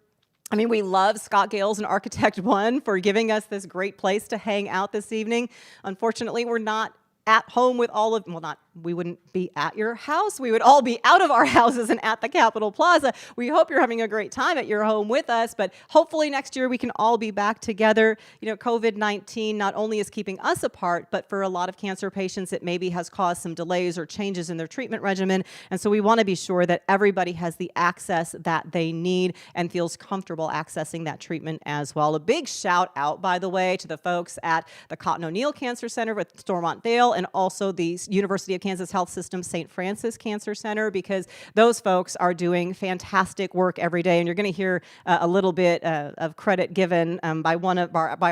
I mean, we love Scott Gales and Architect One for giving us this great place to hang out this evening. Unfortunately, we're not at home with all of, well, not, we wouldn't be at your house. We would all be out of our houses and at the Capitol Plaza. We hope you're having a great time at your home with us, but hopefully next year we can all be back together. You know, COVID-19 not only is keeping us apart, but for a lot of cancer patients, it maybe has caused some delays or changes in their treatment regimen. And so we want to be sure that everybody has the access that they need and feels comfortable accessing that treatment as well. A big shout out, by the way, to the folks at the Cotton O'Neill Cancer Center with Stormont Dale and also the University of Kansas Health System St. Francis Cancer Center, because those folks are doing fantastic work every day. And you're going to hear a little bit of credit given by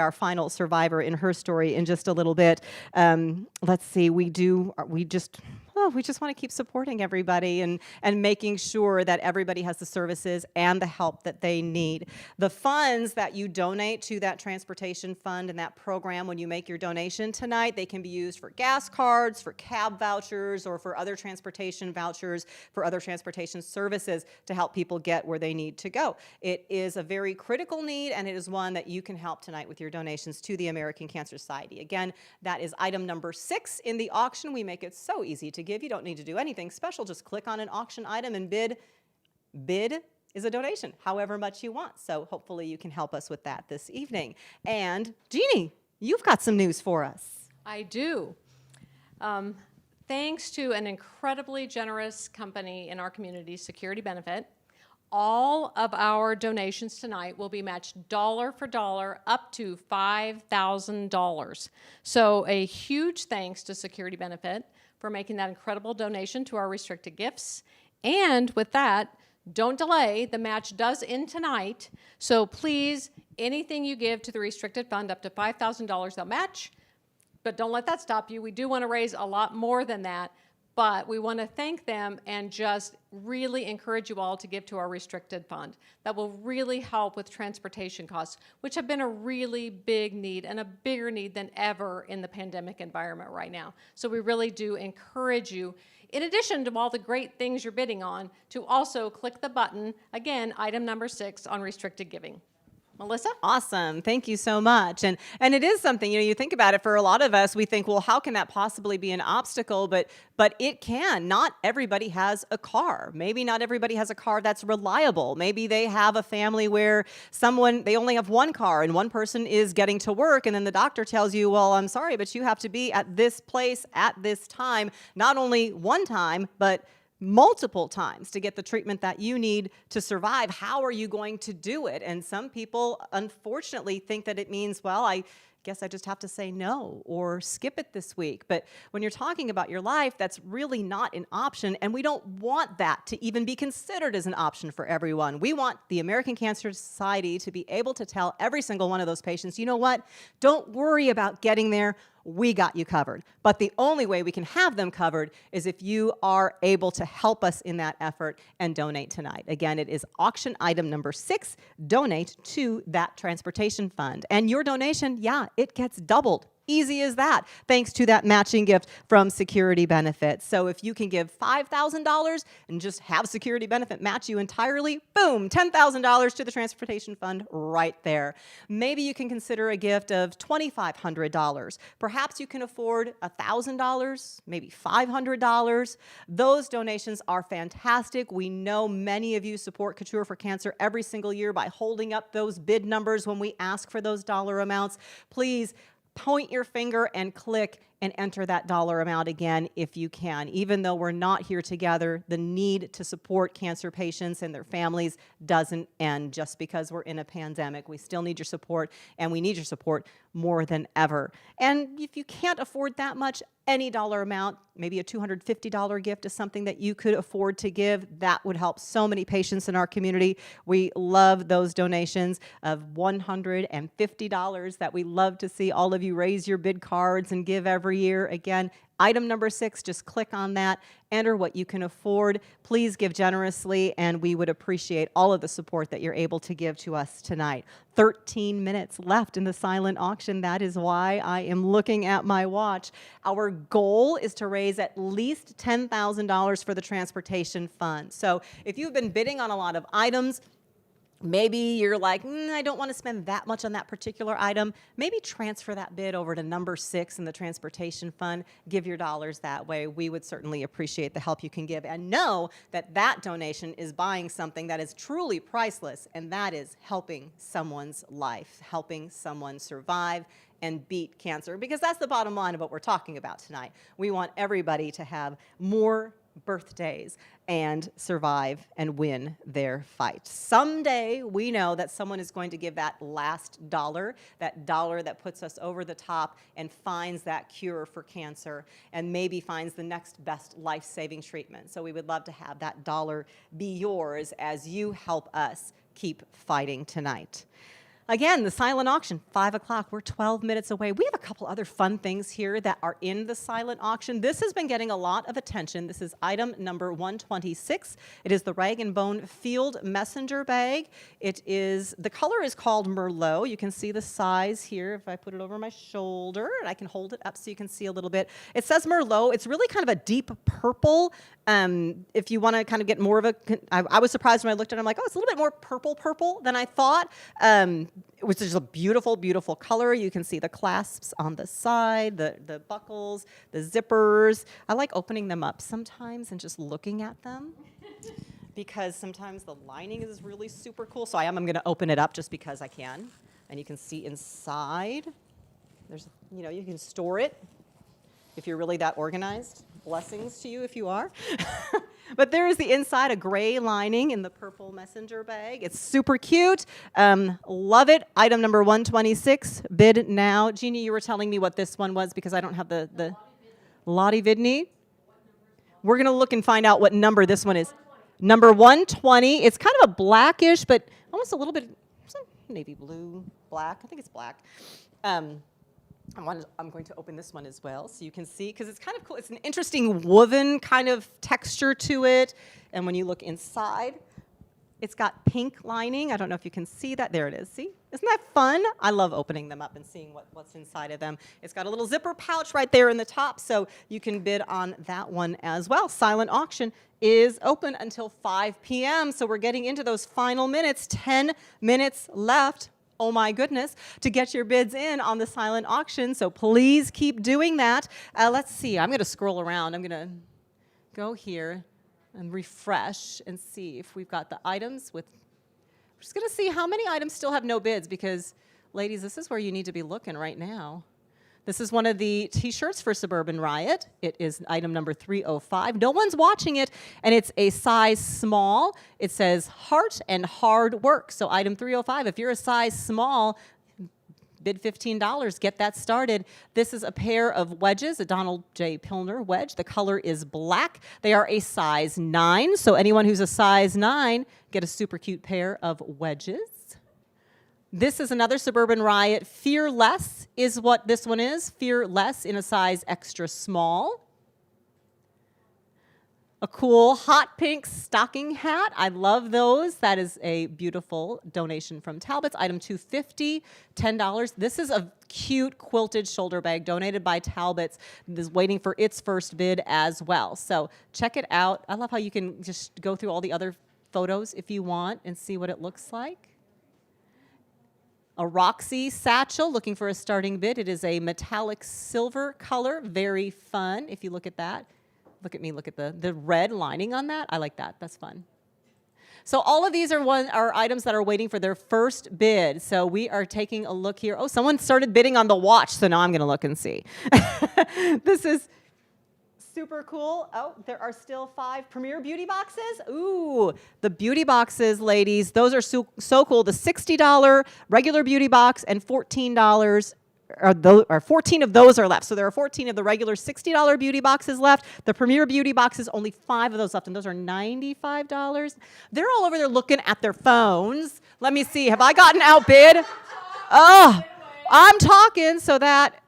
our final survivor in her story in just a little bit. Let's see, we just want to keep supporting everybody and making sure that everybody has the services and the help that they need. The funds that you donate to that transportation fund and that program, when you make your donation tonight, they can be used for gas cards, for cab vouchers, or for other transportation vouchers, for other transportation services to help people get where they need to go. It is a very critical need, and it is one that you can help tonight with your donations to the American Cancer Society. Again, that is item number 6 in the auction. We make it so easy to give. You don't need to do anything special. Just click on an auction item and bid. Bid is a donation, however much you want. So hopefully you can help us with that this evening. And Jeannie, you've got some news for us. I do. Thanks to an incredibly generous company in our community, Security Benefit, all of our donations tonight will be matched dollar for dollar up to $5,000. So a huge thanks to Security Benefit for making that incredible donation to our restricted gifts. And with that, don't delay. The match does end tonight. So please, anything you give to the restricted fund up to $5,000, they'll match. But don't let that stop you. We do want to raise a lot more than that. But we want to thank them and just really encourage you all to give to our restricted fund. That will really help with transportation costs, which have been a really big need and a bigger need than ever in the pandemic environment right now. So we really do encourage you, in addition to all the great things you're bidding on, to also click the button, again, item number 6 on restricted giving. Melissa? Awesome. Thank you so much. And it is something, you know, you think about it, for a lot of us, we think, well, how can that possibly be an obstacle? But it can. Not everybody has a car. Maybe not everybody has a car that's reliable. Maybe they have a family where they only have one car and one person is getting to work, and then the doctor tells you, well, I'm sorry, but you have to be at this place at this time, not only one time, but multiple times to get the treatment that you need to survive. How are you going to do it? And some people, unfortunately, think that it means, well, I guess I just have to say no or skip it this week. But when you're talking about your life, that's really not an option, and we don't want that to even be considered as an option for everyone. We want the American Cancer Society to be able to tell every single one of those patients, you know what? Don't worry about getting there. We got you covered. But the only way we can have them covered is if you are able to help us in that effort and donate tonight. Again, it is auction item number 6, donate to that transportation fund. And your donation, yeah, it gets doubled. Easy as that, thanks to that matching gift from Security Benefit. So if you can give $5,000 and just have Security Benefit match you entirely, boom, $10,000 to the Transportation Fund right there. Maybe you can consider a gift of $2,500. Perhaps you can afford $1,000, maybe $500. Those donations are fantastic. We know many of you support Couture for Cancer every single year by holding up those bid numbers when we ask for those dollar amounts. Please point your finger and click and enter that dollar amount again if you can. Even though we're not here together, the need to support cancer patients and their families doesn't end just because we're in a pandemic. We still need your support, and we need your support more than ever. And if you can't afford that much, any dollar amount, maybe a $250 gift is something that you could afford to give. That would help so many patients in our community. We love those donations of $150 that we love to see all of you raise your bid cards and give every year. Again, item number 6, just click on that, enter what you can afford. Please give generously, and we would appreciate all of the support that you're able to give to us tonight. 13 minutes left in the silent auction. That is why I am looking at my watch. Our goal is to raise at least $10,000 for the transportation fund. So if you've been bidding on a lot of items, Maybe you're like, I don't want to spend that much on that particular item. Maybe transfer that bid over to number 6 in the transportation fund. Give your dollars that way. We would certainly appreciate the help you can give. And know that that donation is buying something that is truly priceless, and that is helping someone's life, helping someone survive and beat cancer. Because that's the bottom line of what we're talking about tonight. We want everybody to have more birthdays and survive and win their fight. Someday we know that someone is going to give that last dollar that puts us over the top and finds that cure for cancer and maybe finds the next best life-saving treatment. So we would love to have that dollar be yours as you help us keep fighting tonight. Again, the silent auction, 5 o'clock. We're 12 minutes away. We have a couple other fun things here that are in the silent auction. This has been getting a lot of attention. This is item number 126. It is the Rag & Bone Field Messenger Bag. The color is called Merlot. You can see the size here if I put it over my shoulder, and I can hold it up so you can see a little bit. It says Merlot. It's really kind of a deep purple. If you want to kind of get more of a, I was surprised when I looked at it. I'm like, oh, it's a little bit more purple than I thought. Which is a beautiful, beautiful color. You can see the clasps on the side, the buckles, the zippers. I like opening them up sometimes and just looking at them because sometimes the lining is really super cool. So I'm going to open it up just because I can. And you can see inside. There's, you can store it if you're really that organized. Blessings to you if you are. But there is the inside, a gray lining in the purple messenger bag. It's super cute. Love it. Item number 126, bid now. Jeannie, you were telling me what this one was because I don't have the Lottie Vidney. We're going to look and find out what number this one is. Number 120. It's kind of a blackish, but almost a little bit navy blue, black. I think it's black. I'm going to open this one as well so you can see, because it's kind of cool. It's an interesting woven kind of texture to it. And when you look inside, it's got pink lining. I don't know if you can see that. There it is. See? Isn't that fun? I love opening them up and seeing what's inside of them. It's got a little zipper pouch right there in the top, so you can bid on that one as well. Silent auction is open until 5 p.m., so we're getting into those final minutes. 10 minutes left. Oh my goodness, to get your bids in on the silent auction. So please keep doing that. Let's see, I'm going to scroll around. I'm going to go here and refresh and see if we've got the items with, we're just going to see how many items still have no bids because, ladies, this is where you need to be looking right now. This is one of the t-shirts for Suburban Riot. It is item number 305. No one's watching it, and it's a size small. It says heart and hard work. So item 305, if you're a size small, bid $15, get that started. This is a pair of wedges, a Donald J. Pilner wedge. The color is black. They are a size 9, so anyone who's a size 9, get a super cute pair of wedges. This is another Suburban Riot. Fearless is what this one is. Fearless in a size extra small. A cool hot pink stocking hat. I love those. That is a beautiful donation from Talbot's. Item 250, $10. This is a cute quilted shoulder bag donated by Talbot's. This is waiting for its first bid as well. So check it out. I love how you can just go through all the other photos if you want and see what it looks like. A Roxy satchel, looking for a starting bid. It is a metallic silver color, very fun. If you look at that, look at me, look at the red lining on that. I like that, that's fun. So all of these are items that are waiting for their first bid. So we are taking a look here. Oh, someone started bidding on the watch, so now I'm gonna look and see. This is super cool. Oh, there are still 5 Premier Beauty boxes. Ooh, the beauty boxes, ladies, those are so cool. The $60 regular beauty box and $14 or 14 of those are left. So there are 14 of the regular $60 beauty boxes left. The Premier Beauty boxes, only 5 of those left, and those are $95. They're all over there looking at their phones. Let me see. Have I gotten outbid? Oh, I'm talking so that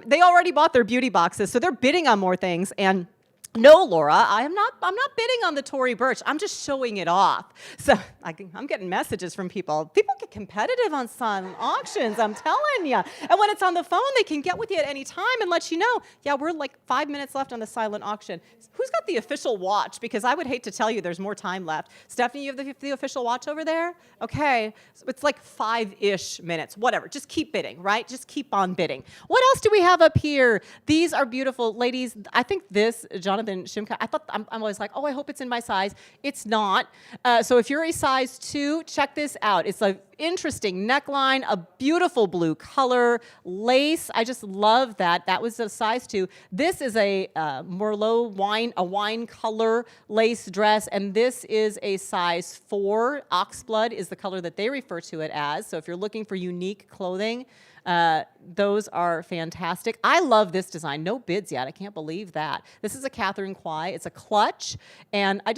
they already bought their beauty boxes, so they're bidding on more things. And No, Laura, I'm not bidding on the Tory Burch. I'm just showing it off. So I'm getting messages from people. People get competitive on silent auctions, I'm telling you. And when it's on the phone, they can get with you at any time and let you know, yeah, we're like 5 minutes left on the silent auction. Who's got the official watch? Because I would hate to tell you there's more time left. Stephanie, you have the official watch over there? Okay, so it's like 5-ish minutes, whatever. Just keep bidding, right? Just keep on bidding. What else do we have up here? These are beautiful. Ladies, I think this, Jonathan Shimka, I'm always like, oh, I hope it's in my size. It's not. So if you're a size 2, check this out. It's an interesting neckline, a beautiful blue color, lace. I just love that. That was a size 2. This is a Merlot wine color lace dress, and this is a size 4. Oxblood is the color that they refer to it as. So if you're looking for unique clothing, those are fantastic. I love this design. No bids yet. I can't believe that. This is a Catherine Kwai. It's a clutch, and I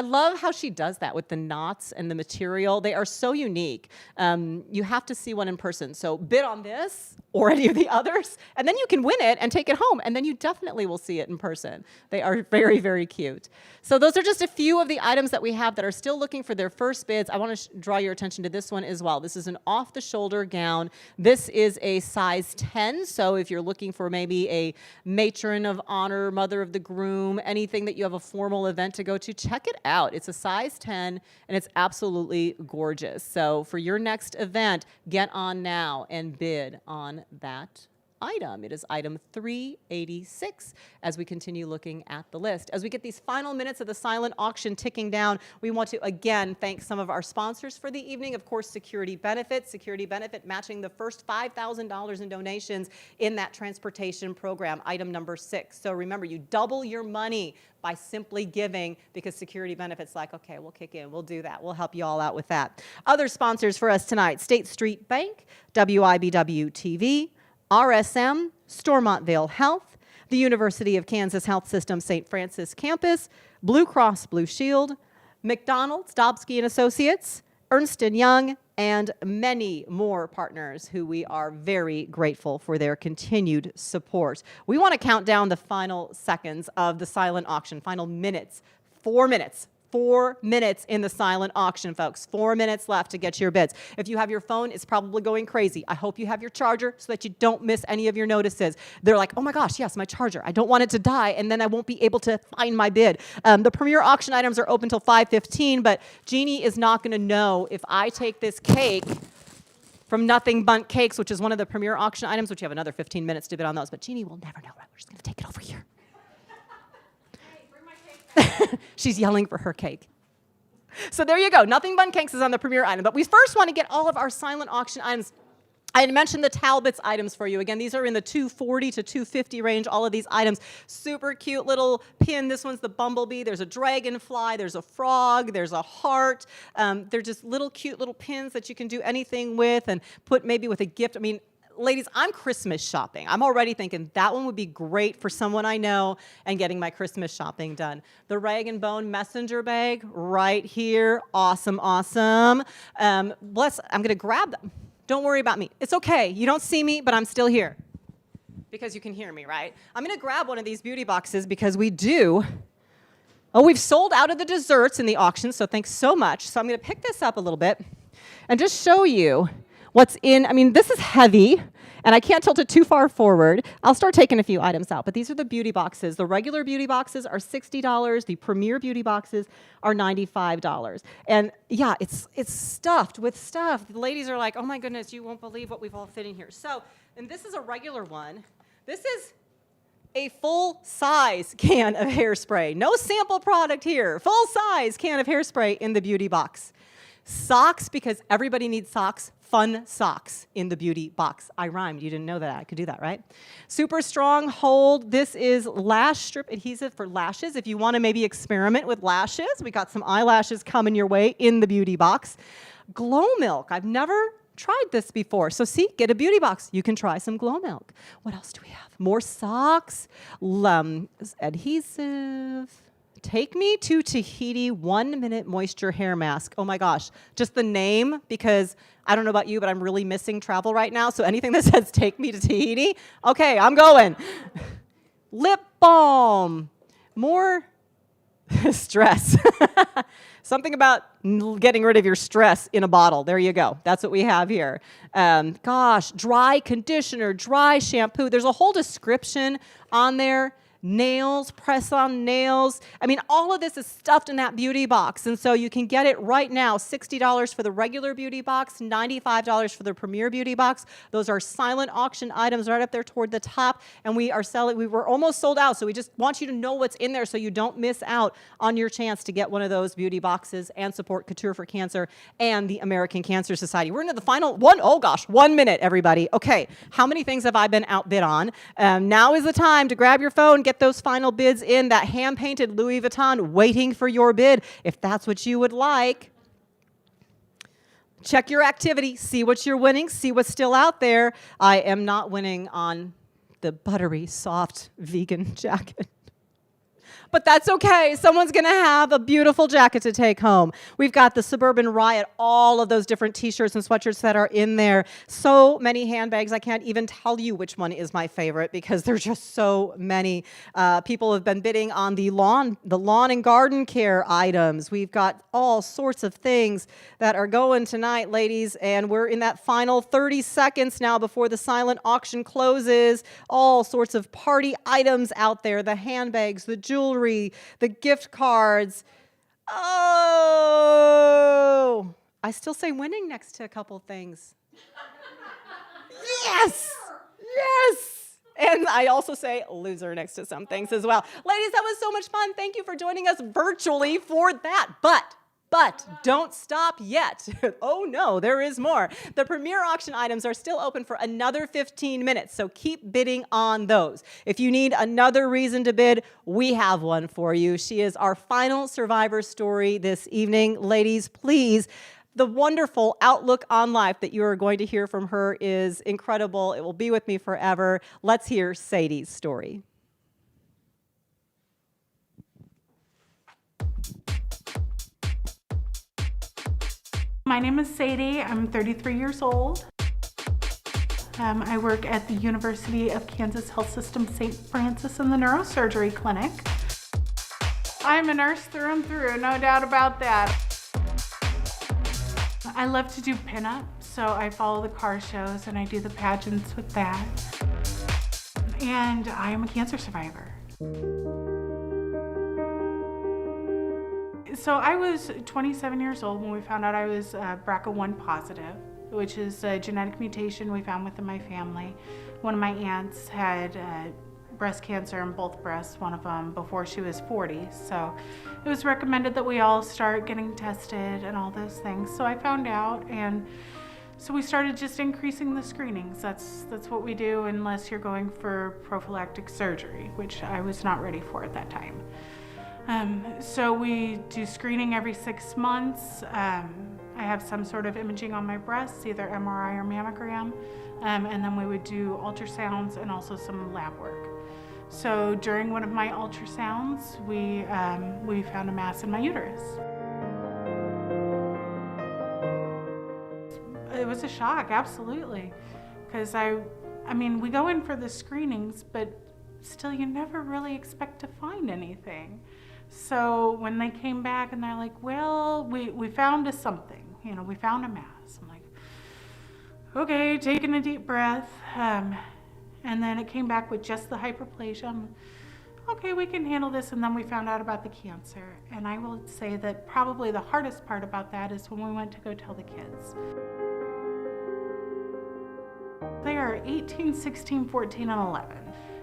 love how she does that with the knots and the material. They are so unique. You have to see one in person. So bid on this or any of the others, and then you can win it and take it home, and then you definitely will see it in person. They are very, very cute. So those are just a few of the items that we have that are still looking for their first bids. I want to draw your attention to this one as well. This is an off-the-shoulder gown. This is a size 10, so if you're looking for maybe a matron of honor, mother of the groom, anything that you have a formal event to go to, check it out. It's a size 10, and it's absolutely gorgeous. So for your next event, get on now and bid on that item. It is item 386 as we continue looking at the list. As we get these final minutes of the silent auction ticking down, we want to again thank some of our sponsors for the evening. Of course, Security Benefit matching the first $5,000 in donations in that transportation program, item number 6. So remember, you double your money by simply giving, because Security Benefit's like, okay, we'll kick in, we'll do that, we'll help you all out with that. Other sponsors for us tonight: State Street Bank, WIBW TV, RSM, Stormontvale Health, the University of Kansas Health System St. Francis Campus, Blue Cross Blue Shield, McDonald's, Dobsky & Associates, Ernst & Young, and many more partners who we are very grateful for their continued support. We want to count down the final seconds of the silent auction, final minutes, 4 minutes. 4 minutes in the silent auction, folks. 4 minutes left to get your bids. If you have your phone, it's probably going crazy. I hope you have your charger so that you don't miss any of your notices. They're like, oh my gosh, yes, my charger. I don't want it to die, and then I won't be able to find my bid. The premier auction items are open till 5:15, but Jeannie is not going to know if I take this cake from Nothing Bundt Cakes, which is one of the premier auction items, which you have another 15 minutes to bid on those, but Jeannie will never know. We're just going to take it over here. She's yelling for her cake. So there you go. Nothing Bundt Cakes is on the premier item. But we first want to get all of our silent auction items. I had mentioned the Talbots items for you. Again, these are in the $240 to $250 range, all of these items. Super cute little pin. This one's the bumblebee. There's a dragonfly. There's a frog. There's a heart. They're just little cute little pins that you can do anything with and put maybe with a gift. I mean, ladies, I'm Christmas shopping. I'm already thinking that one would be great for someone I know and getting my Christmas shopping done. The Rag & Bone messenger bag right here. Awesome, awesome. I'm going to grab them. Don't worry about me. It's okay. You don't see me, but I'm still here because you can hear me, right? I'm going to grab one of these beauty boxes because we've sold out of the desserts in the auction, so thanks so much. So I'm going to pick this up a little bit and just show you what's in. I mean, this is heavy, and I can't tilt it too far forward. I'll start taking a few items out, but these are the beauty boxes. The regular beauty boxes are $60. The premier beauty boxes are $95. And yeah, it's stuffed with stuff. The ladies are like, oh my goodness, you won't believe what we've all fit in here. So, and this is a regular one. This is a full-size can of hairspray. No sample product here. Full-size can of hairspray in the beauty box. Socks, because everybody needs socks. Fun socks in the beauty box. I rhymed. You didn't know that. I could do that, right? Super strong hold. This is lash strip adhesive for lashes. If you want to maybe experiment with lashes, we got some eyelashes coming your way in the beauty box. Glow Milk. I've never tried this before. So see, get a beauty box. You can try some Glow Milk. What else do we have? More socks. Adhesive. Take Me to Tahiti 1 Minute Moisture Hair Mask. Oh my gosh, just the name, because I don't know about you, but I'm really missing travel right now, so anything that says take me to Tahiti, okay, I'm going. Lip balm. more stress. Something about getting rid of your stress in a bottle. There you go. That's what we have here. Gosh, dry conditioner, dry shampoo. There's a whole description on there. Nails, press-on nails. I mean, all of this is stuffed in that beauty box. And so you can get it right now, $60 for the regular beauty box, $95 for the Premier Beauty box. Those are silent auction items right up there toward the top. And we were almost sold out. So we just want you to know what's in there so you don't miss out on your chance to get one of those beauty boxes and support Couture for Cancer and the American Cancer Society. We're into the final one. Oh gosh, 1 minute, everybody. Okay, how many things have I been outbid on? Now is the time to grab your phone, get those final bids in. That hand-painted Louis Vuitton waiting for your bid if that's what you would like. Check your activity, see what you're winning, see what's still out there. I am not winning on the buttery, soft vegan jacket. But that's okay. Someone's going to have a beautiful jacket to take home. We've got the Suburban Riot, all of those different t-shirts and sweatshirts that are in there. So many handbags. I can't even tell you which one is my favorite because there's just so many. People have been bidding on the lawn and garden care items. We've got all sorts of things that are going tonight, ladies, and we're in that final 30 seconds now before the silent auction closes. All sorts of party items out there, the handbags, the jewelry, the gift cards. Oh, I still say winning next to a couple things. Yes, yes. And I also say loser next to some things as well. Ladies, that was so much fun. Thank you for joining us virtually for that. But don't stop yet. Oh no, there is more. The Premier auction items are still open for another 15 minutes, so keep bidding on those. If you need another reason to bid, we have one for you. She is our final survivor story this evening. Ladies, please, the wonderful outlook on life that you are going to hear from her is incredible. It will be with me forever. Let's hear Sadie's story. My name is Sadie. I'm 33 years old. I work at the University of Kansas Health System St. Francis in the neurosurgery clinic. I'm a nurse through and through, no doubt about that. I love to do pinup, so I follow the car shows and I do the pageants with that. And I am a cancer survivor. So I was 27 years old when we found out I was BRCA1 positive, which is a genetic mutation we found within my family. One of my aunts had breast cancer in both breasts, one of them before she was 40. So it was recommended that we all start getting tested and all those things. So I found out, and so we started just increasing the screenings. That's what we do unless you're going for prophylactic surgery, which I was not ready for at that time. So we do screening every 6 months. I have some sort of imaging on my breasts, either MRI or mammogram, and then we would do ultrasounds and also some lab work. So during one of my ultrasounds, we found a mass in my uterus. It was a shock, absolutely, because I mean, we go in for the screenings, but still you never really expect to find anything. So when they came back and they're like, well, we found something, we found a mass. I'm like, okay, taking a deep breath. And then it came back with just the hyperplasia. Okay, we can handle this. And then we found out about the cancer. And I will say that probably the hardest part about that is when we went to go tell the kids. They are 18, 16, 14, and 11.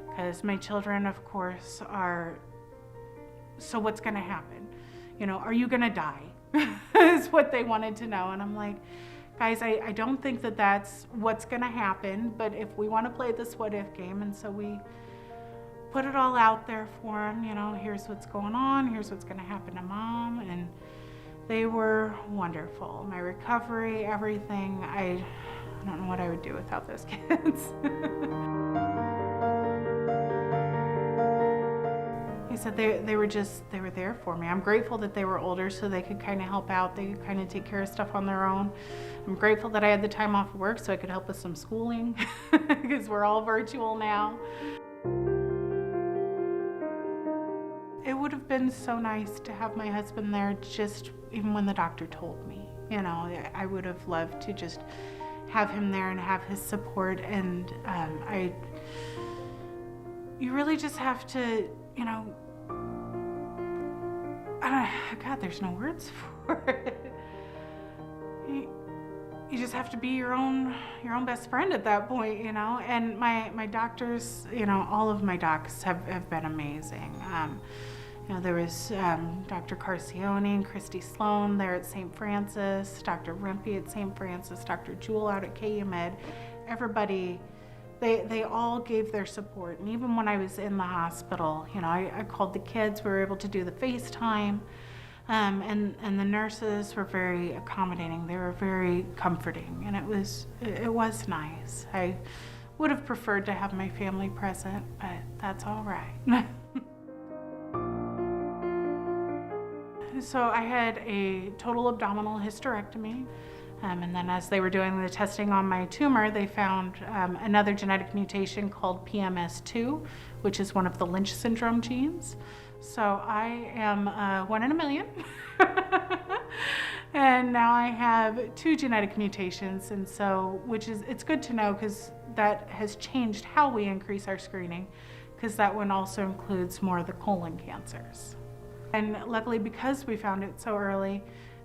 Because my children, of course, are, so what's going to happen? Are you going to die? Is what they wanted to know. And I'm like, guys, I don't think that that's what's going to happen, but if we want to play this what if game, and so we put it all out there for them, here's what's going on, here's what's going to happen to mom, and they were wonderful. My recovery, everything, I don't know what I would do without those kids. He said they were there for me. I'm grateful that they were older so they could kind of help out. They could kind of take care of stuff on their own. I'm grateful that I had the time off of work so I could help with some schooling because we're all virtual now. It it would have been so nice to have my husband there, just even when the doctor told me. I would have loved to just have him there and have his support. And you really just have to, God, there's no words for it. You just have to be your own best friend at that point, And my doctors, all of my docs have been amazing. There was Dr. Carcione and Christy Sloan there at St. Francis, Dr. Rimpey at St. Francis, Dr. Jewell out at KU Med. Everybody, they all gave their support. And even when I was in the hospital, I called the kids. We were able to do the FaceTime. And the nurses were very accommodating. They were very comforting, and it was nice. I would have preferred to have my family present, but that's all right. So I had a total abdominal hysterectomy, and then as they were doing the testing on my tumor, they found another genetic mutation called PMS2, which is one of the Lynch syndrome genes. So I am 1 in a million. And now I have 2 genetic mutations, and so it's good to know, because that has changed how we increase our screening, because that one also includes more of the colon cancers. And luckily, because we found it so early,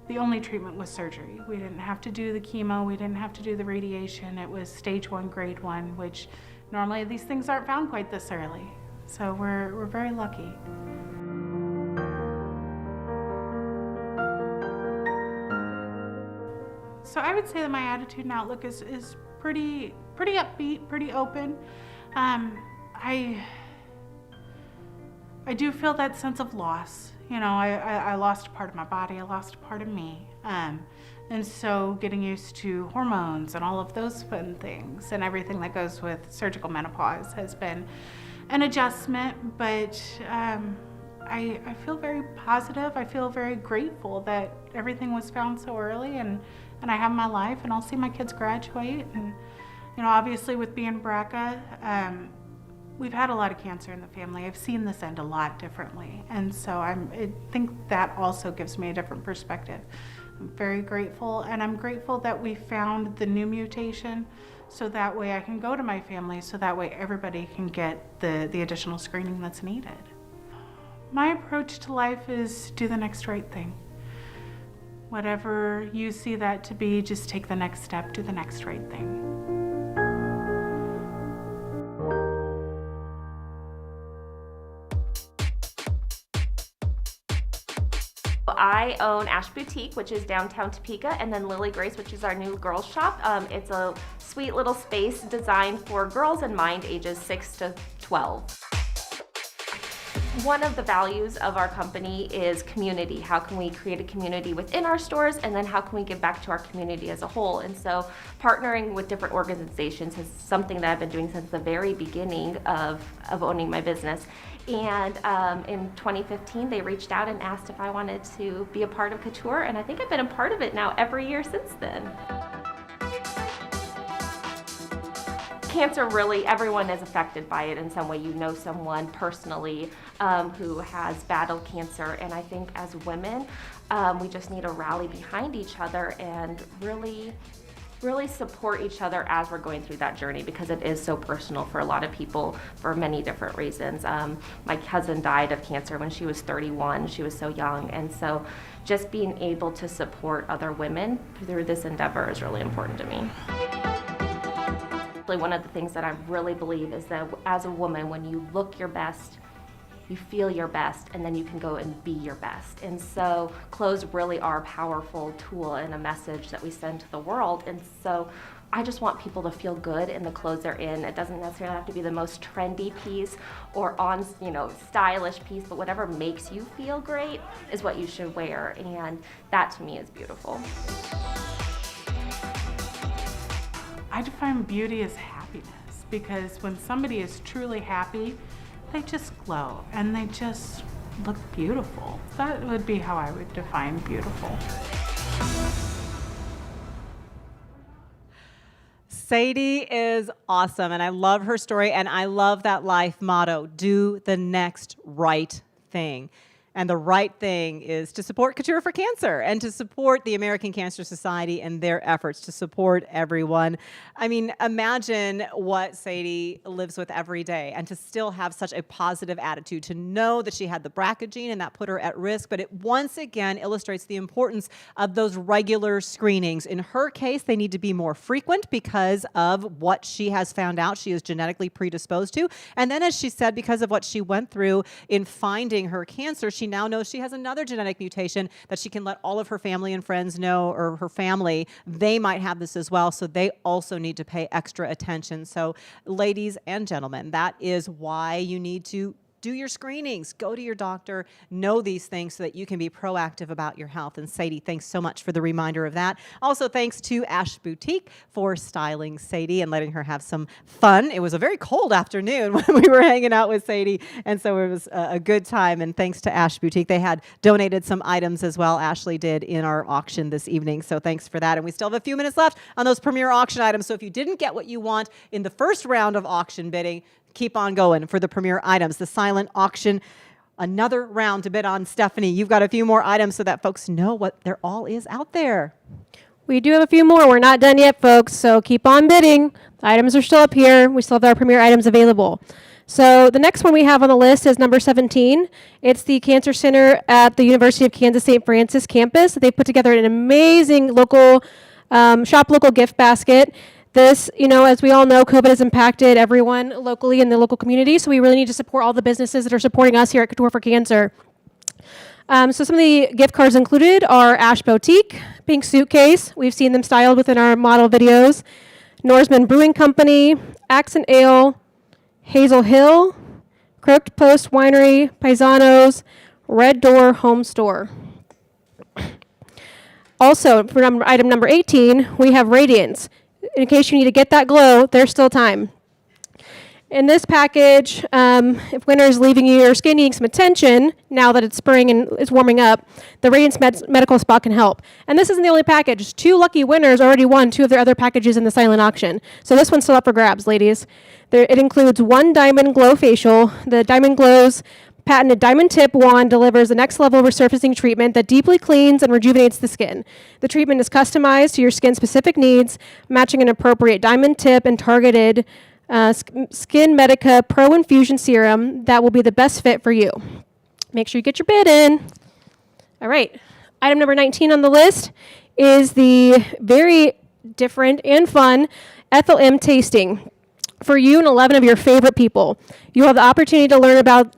the only treatment was surgery. We didn't have to do the chemo, we didn't have to do the radiation. It was stage 1, grade 1, which normally these things aren't found quite this early. So we're very lucky. So I would say that my attitude and outlook is pretty upbeat, pretty open. I do feel that sense of loss. I lost a part of my body, I lost a part of me. And so getting used to hormones and all of those fun things and everything that goes with surgical menopause has been an adjustment, but I feel very positive. I feel very grateful that everything was found so early, and I have my life, and I'll see my kids graduate. And obviously with being BRCA, we've had a lot of cancer in the family. I've seen this end a lot differently, and so I think that also gives me a different perspective. I'm very grateful, and I'm grateful that we found the new mutation, so that way I can go to my family, so that way everybody can get the additional screening that's needed. My approach to life is do the next right thing. Whatever you see that to be, just take the next step, do the next right thing. I own Ash Boutique, which is downtown Topeka, and then Lily Grace, which is our new girls shop. It's a sweet little space designed for girls in mind ages 6 to 12. One of the values of our company is community. How can we create a community within our stores, and then how can we give back to our community as a whole? And so partnering with different organizations is something that I've been doing since the very beginning of owning my business. And in 2015, they reached out and asked if I wanted to be a part of Couture, and I think I've been a part of it now every year since then. Cancer, really, everyone is affected by it in some way. You know someone personally who has battled cancer, and I think as women, we just need to rally behind each other and really support each other as we're going through that journey, because it is so personal for a lot of people for many different reasons. My cousin died of cancer when she was 31. She was so young, and so just being able to support other women through this endeavor is really important to me. One of the things that I really believe is that as a woman, when you look your best, you feel your best, and then you can go and be your best. And so clothes really are a powerful tool and a message that we send to the world. And so I just want people to feel good in the clothes they're in. It doesn't necessarily have to be the most trendy piece or stylish piece, but whatever makes you feel great is what you should wear. And that to me is beautiful. I define beauty as happiness, because when somebody is truly happy, they just glow and they just look beautiful. That would be how I would define beautiful. Sadie is awesome, and I love her story, and I love that life motto, do the next right thing. And the right thing is to support Couture for Cancer and to support the American Cancer Society and their efforts to support everyone. I mean, imagine what Sadie lives with every day and to still have such a positive attitude, to know that she had the BRCA gene and that put her at risk. But it once again illustrates the importance of those regular screenings. In her case, they need to be more frequent because of what she has found out she is genetically predisposed to. And then, as she said, because of what she went through in finding her cancer, she now knows she has another genetic mutation that she can let all of her family and friends know, or her family, they might have this as well, so they also need to pay extra attention. So ladies and gentlemen, that is why you need to do your screenings, go to your doctor, know these things so that you can be proactive about your health. And Sadie, thanks so much for the reminder of that. Also, thanks to Ash Boutique for styling Sadie and letting her have some fun. It was a very cold afternoon when we were hanging out with Sadie, and so it was a good time. And thanks to Ash Boutique, they had donated some items as well. Ashley did in our auction this evening, so thanks for that. And we still have a few minutes left on those premier auction items. So if you didn't get what you want in the first round of auction bidding, keep on going for the premier items. The silent auction, another round to bid on. Stephanie, you've got a few more items so that folks know what there all is out there. We do have a few more. We're not done yet, folks, so keep on bidding. The items are still up here. We still have our premier items available. So the next one we have on the list is number 17. It's the Cancer Center at the University of Kansas St. Francis campus. They've put together an amazing local shop local gift basket. This, as we all know, COVID has impacted everyone locally in the local community, so we really need to support all the businesses that are supporting us here at Couture for Cancer. So some of the gift cards included are Ash Boutique, Pink Suitcase. We've seen them styled within our model videos. Norseman Brewing Company, Accent Ale, Hazel Hill, Crooked Post Winery, Paisanos, Red Door Home Store. Also, for item number 18, we have Radiance. In case you need to get that glow, there's still time. In this package, if winter is leaving you your skin needing some attention, now that it's spring and it's warming up, the Radiance Medical Spa can help. And this isn't the only package. 2 lucky winners already won 2 of their other packages in the silent auction. So this one's still up for grabs, ladies. It includes 1 Diamond Glow Facial. The Diamond Glow's patented diamond tip wand delivers the next level resurfacing treatment that deeply cleans and rejuvenates the skin. The treatment is customized to your skin's specific needs, matching an appropriate diamond tip and targeted Skin Medica Pro Infusion Serum that will be the best fit for you. Make sure you get your bid in. All right. Item number 19 on the list is the very different and fun Ethel M tasting. For you and 11 of your favorite people, you have the opportunity to learn about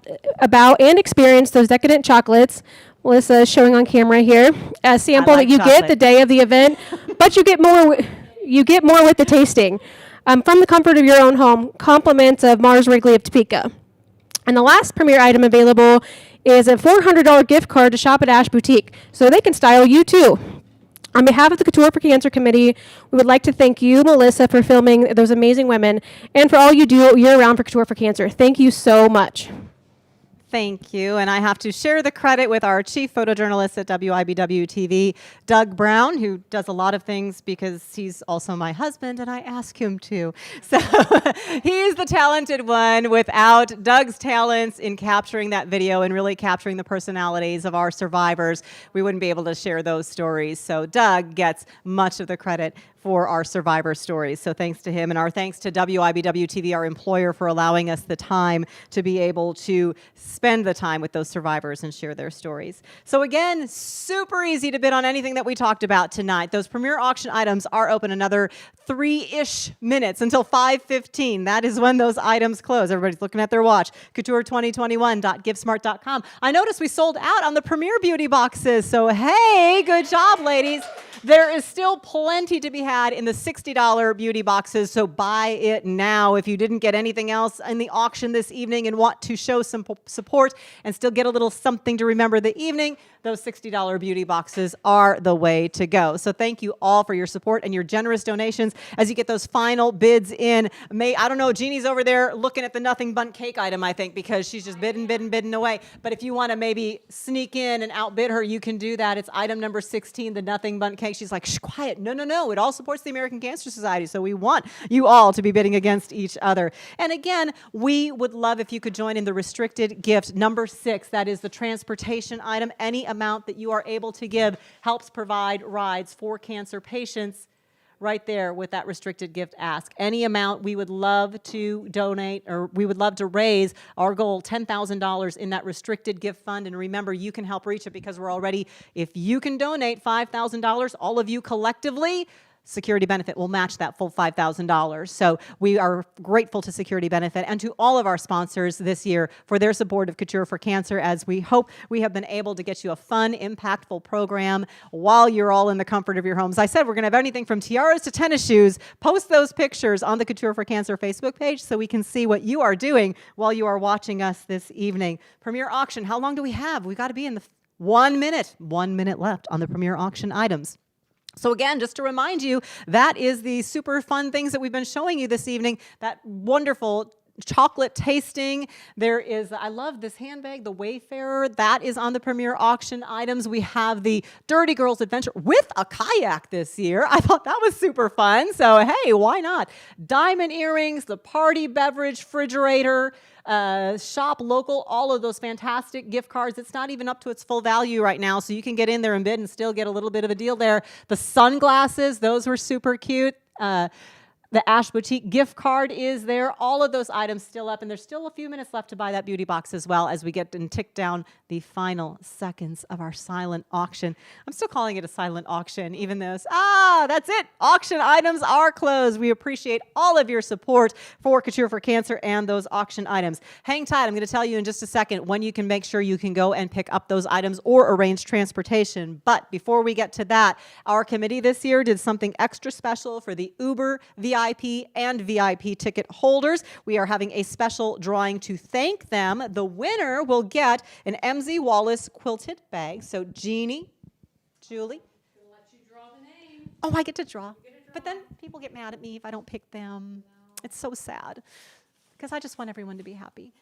and experience those decadent chocolates. Melissa is showing on camera here a sample that you get the day of the event, but you get more. You get more with the tasting. From the comfort of your own home, compliments of Mars Wrigley of Topeka. And the last premier item available is a $400 gift card to shop at Ash Boutique, so they can style you too. On behalf of the Couture for Cancer Committee, we would like to thank you, Melissa, for filming those amazing women and for all you do year-round for Couture for Cancer. Thank you so much. Thank you. And I have to share the credit with our chief photojournalist at WIBW TV, Doug Brown, who does a lot of things because he's also my husband and I ask him to. So he's the talented one. Without Doug's talents in capturing that video and really capturing the personalities of our survivors, we wouldn't be able to share those stories. So Doug gets much of the credit for our survivor stories. So thanks to him, and our thanks to WIBW TV, our employer, for allowing us the time to be able to spend the time with those survivors and share their stories. So again, super easy to bid on anything that we talked about tonight. Those premier auction items are open another 3-ish minutes until 5:15. That is when those items close. Everybody's looking at their watch. Couture2021.givesmart.com. I noticed we sold out on the premier beauty boxes. So hey, good job, ladies. There is still plenty to be had in the $60 beauty boxes, so buy it now. If you didn't get anything else in the auction this evening and want to show some support and still get a little something to remember the evening, those $60 beauty boxes are the way to go. So thank you all for your support and your generous donations as you get those final bids in. I don't know, Jeannie's over there looking at the Nothing Bundt cake item, I think, because she's just bidding away. But if you want to maybe sneak in and outbid her, you can do that. It's item number 16, the Nothing Bundt cake. Peg, she's like, shh, quiet. No. It all supports the American Cancer Society, so we want you all to be bidding against each other. And again, we would love if you could join in the restricted gift number 6. That is the transportation item. Any amount that you are able to give helps provide rides for cancer patients right there with that restricted gift ask. Any amount we would love to donate, or we would love to raise our goal, $10,000 in that restricted gift fund. And remember, you can help reach it because we're already, if you can donate $5,000, all of you collectively, Security Benefit will match that full $5,000. So we are grateful to Security Benefit and to all of our sponsors this year for their support of Couture for Cancer, as we hope we have been able to get you a fun, impactful program while you're all in the comfort of your homes. I said we're going to have anything from tiaras to tennis shoes. Post those pictures on the Couture for Cancer Facebook page so we can see what you are doing while you are watching us this evening. Premier auction, how long do we have? We got to be in the 1 minute. 1 minute left on the premier auction items. So again, just to remind you, that is the super fun things that we've been showing you this evening, that wonderful chocolate tasting. There is, I love this handbag, the Wayfarer, that is on the premier auction items. We have the Dirty Girls Adventure with a kayak this year. I thought that was super fun. So hey, why not? Diamond earrings, the party beverage refrigerator, shop local, all of those fantastic gift cards. It's not even up to its full value right now, so you can get in there and bid and still get a little bit of a deal there. The sunglasses, those were super cute. The Ash Boutique gift card is there. All of those items still up, and there's still a few minutes left to buy that beauty box as well as we get and tick down the final seconds of our silent auction. I'm still calling it a silent auction, even though that's it. Auction items are closed. We appreciate all of your support for Couture for Cancer and those auction items. Hang tight. I'm going to tell you in just a second when you can make sure you can go and pick up those items or arrange transportation. But before we get to that, our committee this year did something extra special for the Uber VIP and VIP ticket holders. We are having a special drawing to thank them. The winner will get an MZ Wallace quilted bag. So Jeannie, Julie. We'll let you draw the name. Oh, I get to draw. But then people get mad at me if I don't pick them. No. It's so sad because I just want everyone to be happy.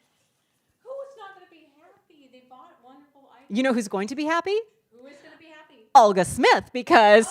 Who is not going to be happy? They bought wonderful items. You know who's going to be happy? Who is going to be happy? Olga Smith, because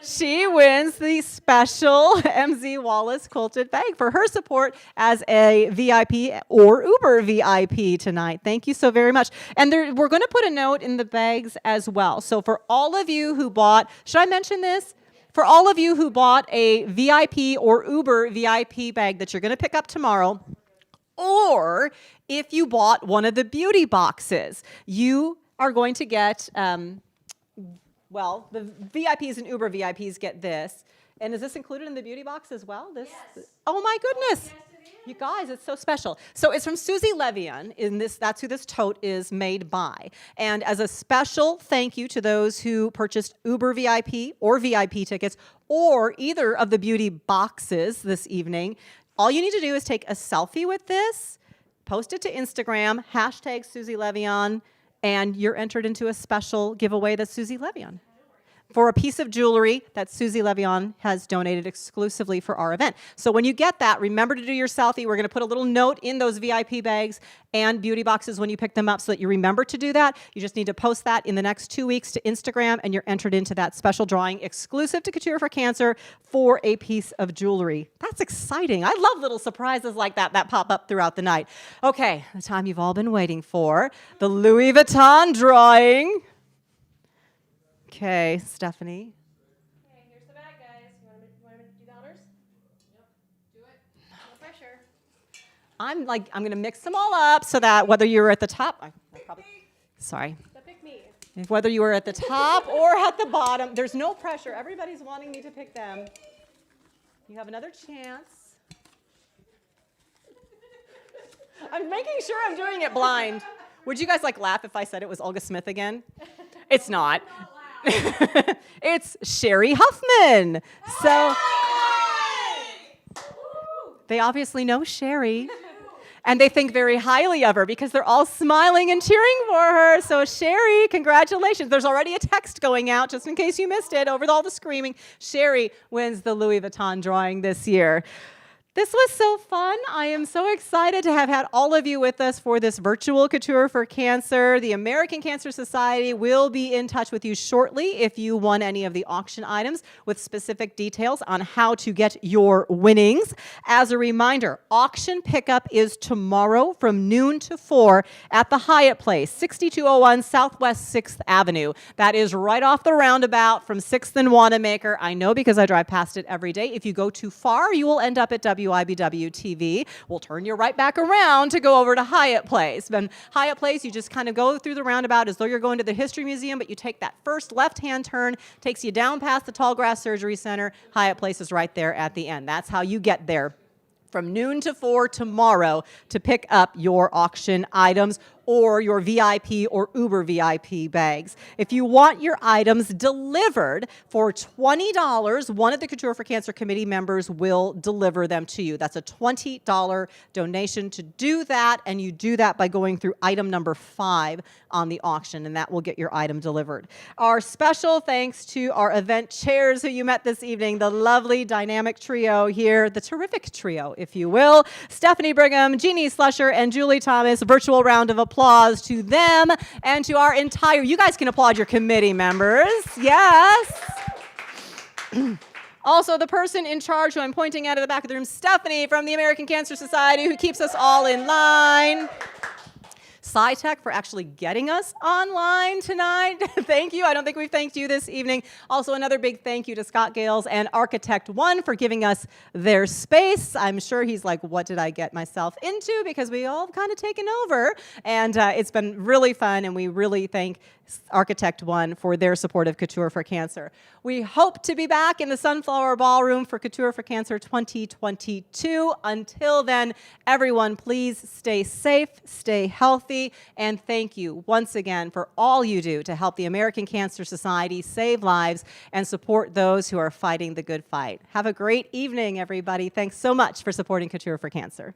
she wins the special MZ Wallace quilted bag for her support as a VIP or Uber VIP tonight. Thank you so very much. And we're going to put a note in the bags as well. So for all of you who bought, should I mention this? For all of you who bought a VIP or Uber VIP bag that you're going to pick up tomorrow, or if you bought one of the beauty boxes, you are going to get, well, the VIPs and Uber VIPs get this. And is this included in the beauty box as well? This? Yes. Oh my goodness. Oh, yes, you guys, it's so special. So it's from Susie Levion. That's who this tote is made by. And as a special thank you to those who purchased Uber VIP or VIP tickets or either of the beauty boxes this evening, all you need to do is take a selfie with this, post it to Instagram, hashtag Susie Levion, and you're entered into a special giveaway that's Susie Levion for a piece of jewelry that Susie Levion has donated exclusively for our event. So when you get that, remember to do your selfie. We're going to put a little note in those VIP bags and beauty boxes when you pick them up so that you remember to do that. You just need to post that in the next 2 weeks to Instagram, and you're entered into that special drawing exclusive to Couture for Cancer for a piece of jewelry. That's exciting. I love little surprises like that pop up throughout the night. Okay, the time you've all been waiting for, the Louis Vuitton drawing. Okay, Stephanie. Okay, here's the bag, guys. You want me to do the honors? Yep, do it. No pressure. I'm going to mix them all up so that whether you're at the top, sorry. Pick me. Whether you are at the top or at the bottom, there's no pressure. Everybody's wanting me to pick them. You have another chance. I'm making sure I'm doing it blind. Would you guys laugh if I said it was Olga Smith again? It's not. It's Sherry Huffman. So they obviously know Sherry. And they think very highly of her because they're all smiling and cheering for her. So Sherry, congratulations. There's already a text going out, just in case you missed it, over all the screaming. Sherry wins the Louis Vuitton drawing this year. This was so fun. I am so excited to have had all of you with us for this virtual Couture for Cancer. The American Cancer Society will be in touch with you shortly if you won any of the auction items with specific details on how to get your winnings. As a reminder, auction pickup is tomorrow from noon to 4 at the Hyatt Place, 6201 Southwest 6th Avenue. That is right off the roundabout from 6th and Wanamaker. I know because I drive past it every day. If you go too far, you will end up at WIBW TV. We'll turn you right back around to go over to Hyatt Place. Then Hyatt Place, you just kind of go through the roundabout as though you're going to the History Museum, but you take that first left-hand turn, takes you down past the Tallgrass Surgery Center. Hyatt Place is right there at the end. That's how you get there from noon to 4 tomorrow to pick up your auction items or your VIP or Uber VIP bags. If you want your items delivered for $20, one of the Couture for Cancer Committee members will deliver them to you. That's a $20 donation to do that, and you do that by going through item number 5 on the auction, and that will get your item delivered. Our special thanks to our event chairs who you met this evening, the lovely dynamic trio here, the terrific trio, if you will, Stephanie Brigham, Jeannie Slusher, and Julie Thomas. Virtual round of applause to them and to our entire, you guys can applaud your committee members, yes. Also, the person in charge who I'm pointing at the back of the room, Stephanie from the American Cancer Society, who keeps us all in line. SciTech for actually getting us online tonight. Thank you. I don't think we've thanked you this evening. Also, another big thank you to Scott Gales and Architect One for giving us their space. I'm sure he's like, what did I get myself into? Because we all kind of taken over. And it's been really fun, and we really thank Architect One for their support of Couture for Cancer. We hope to be back in the Sunflower Ballroom for Couture for Cancer 2022. Until then, everyone, please stay safe, stay healthy, and thank you once again for all you do to help the American Cancer Society save lives and support those who are fighting the good fight. Have a great evening, everybody. Thanks so much for supporting Couture for Cancer.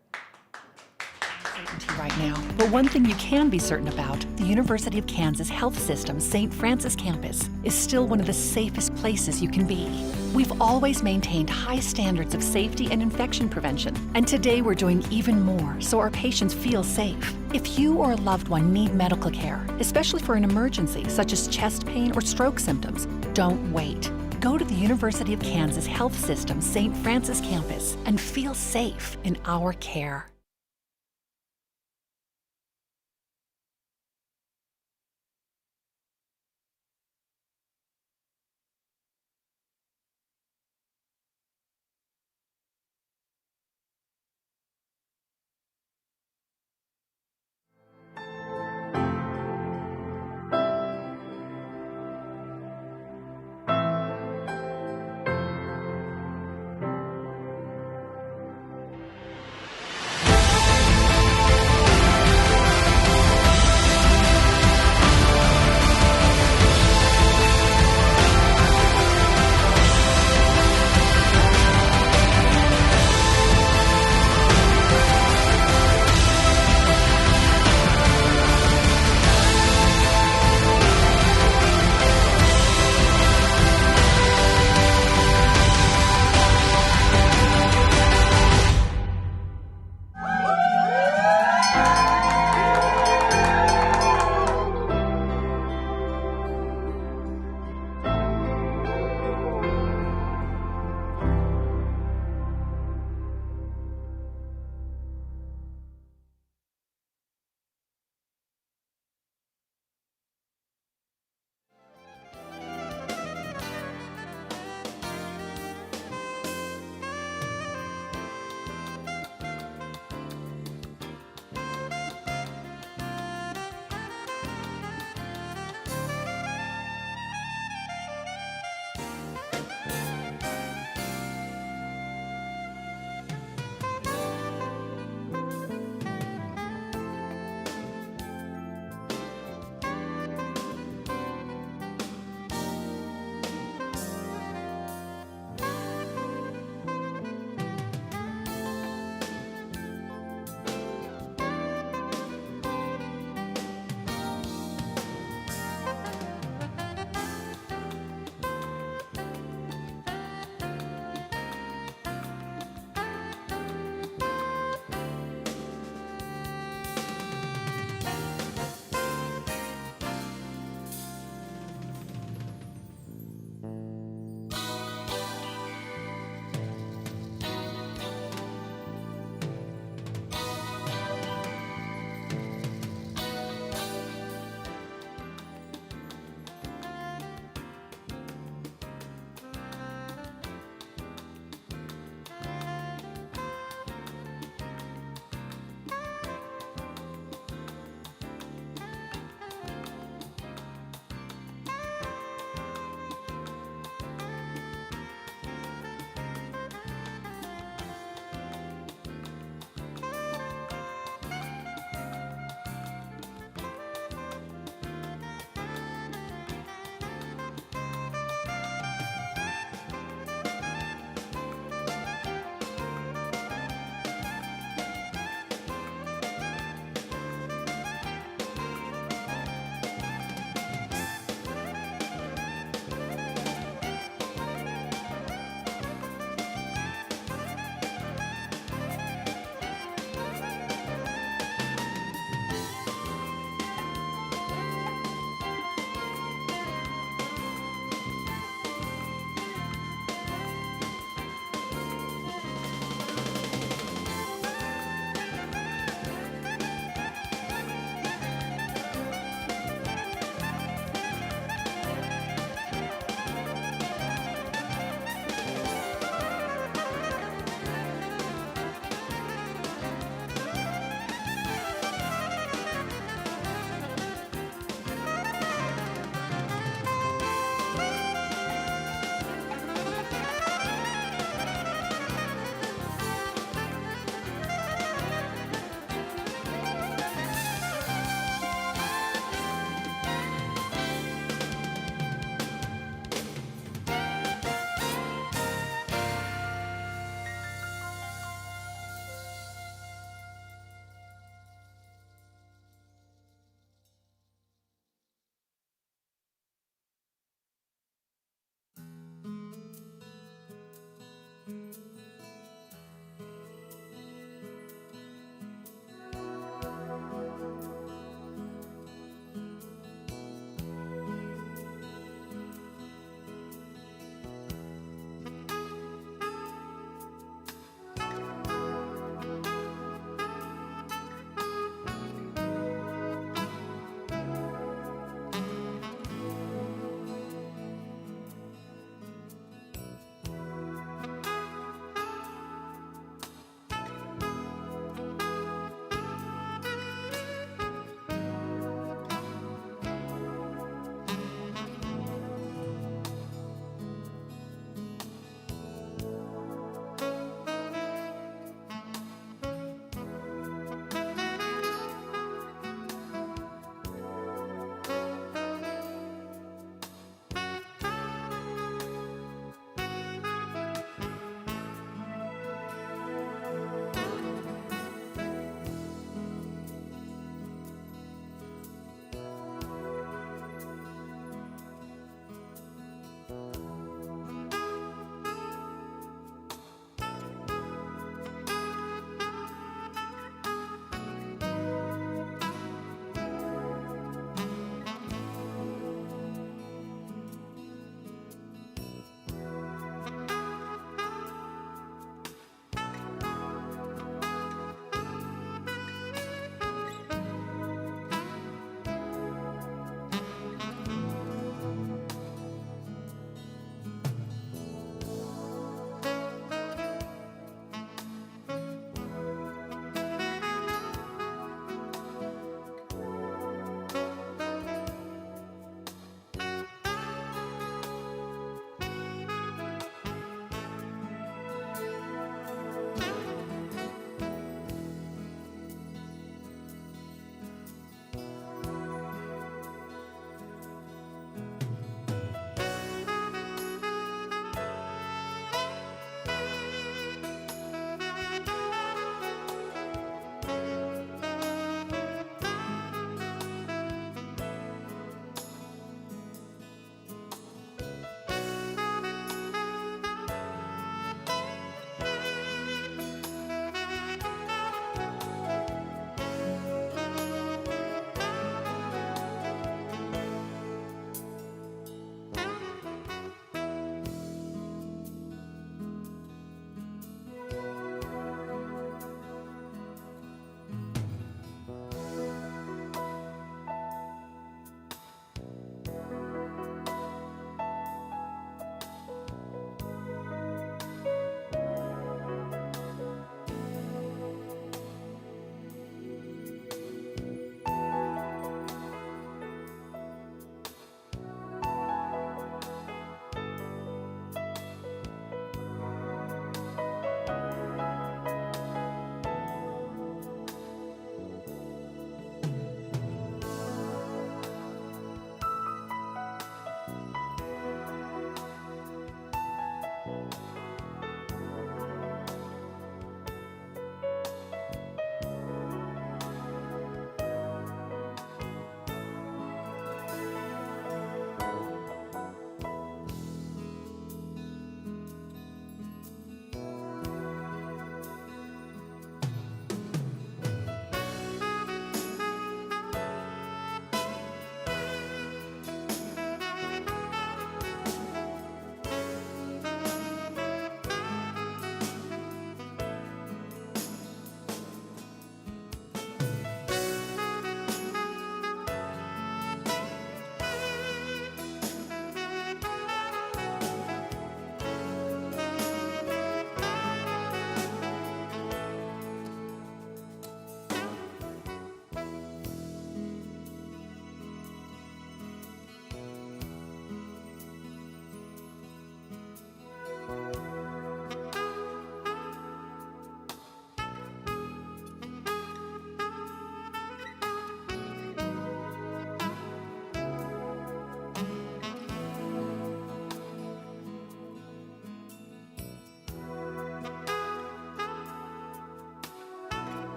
Right now. But one thing you can be certain about, the University of Kansas Health System St. Francis campus is still one of the safest places you can be. We've always maintained high standards of safety and infection prevention, and today we're doing even more so our patients feel safe. If you or a loved one need medical care, especially for an emergency such as chest pain or stroke symptoms, don't wait. Go to the University of Kansas Health System St. Francis campus and feel safe in our care.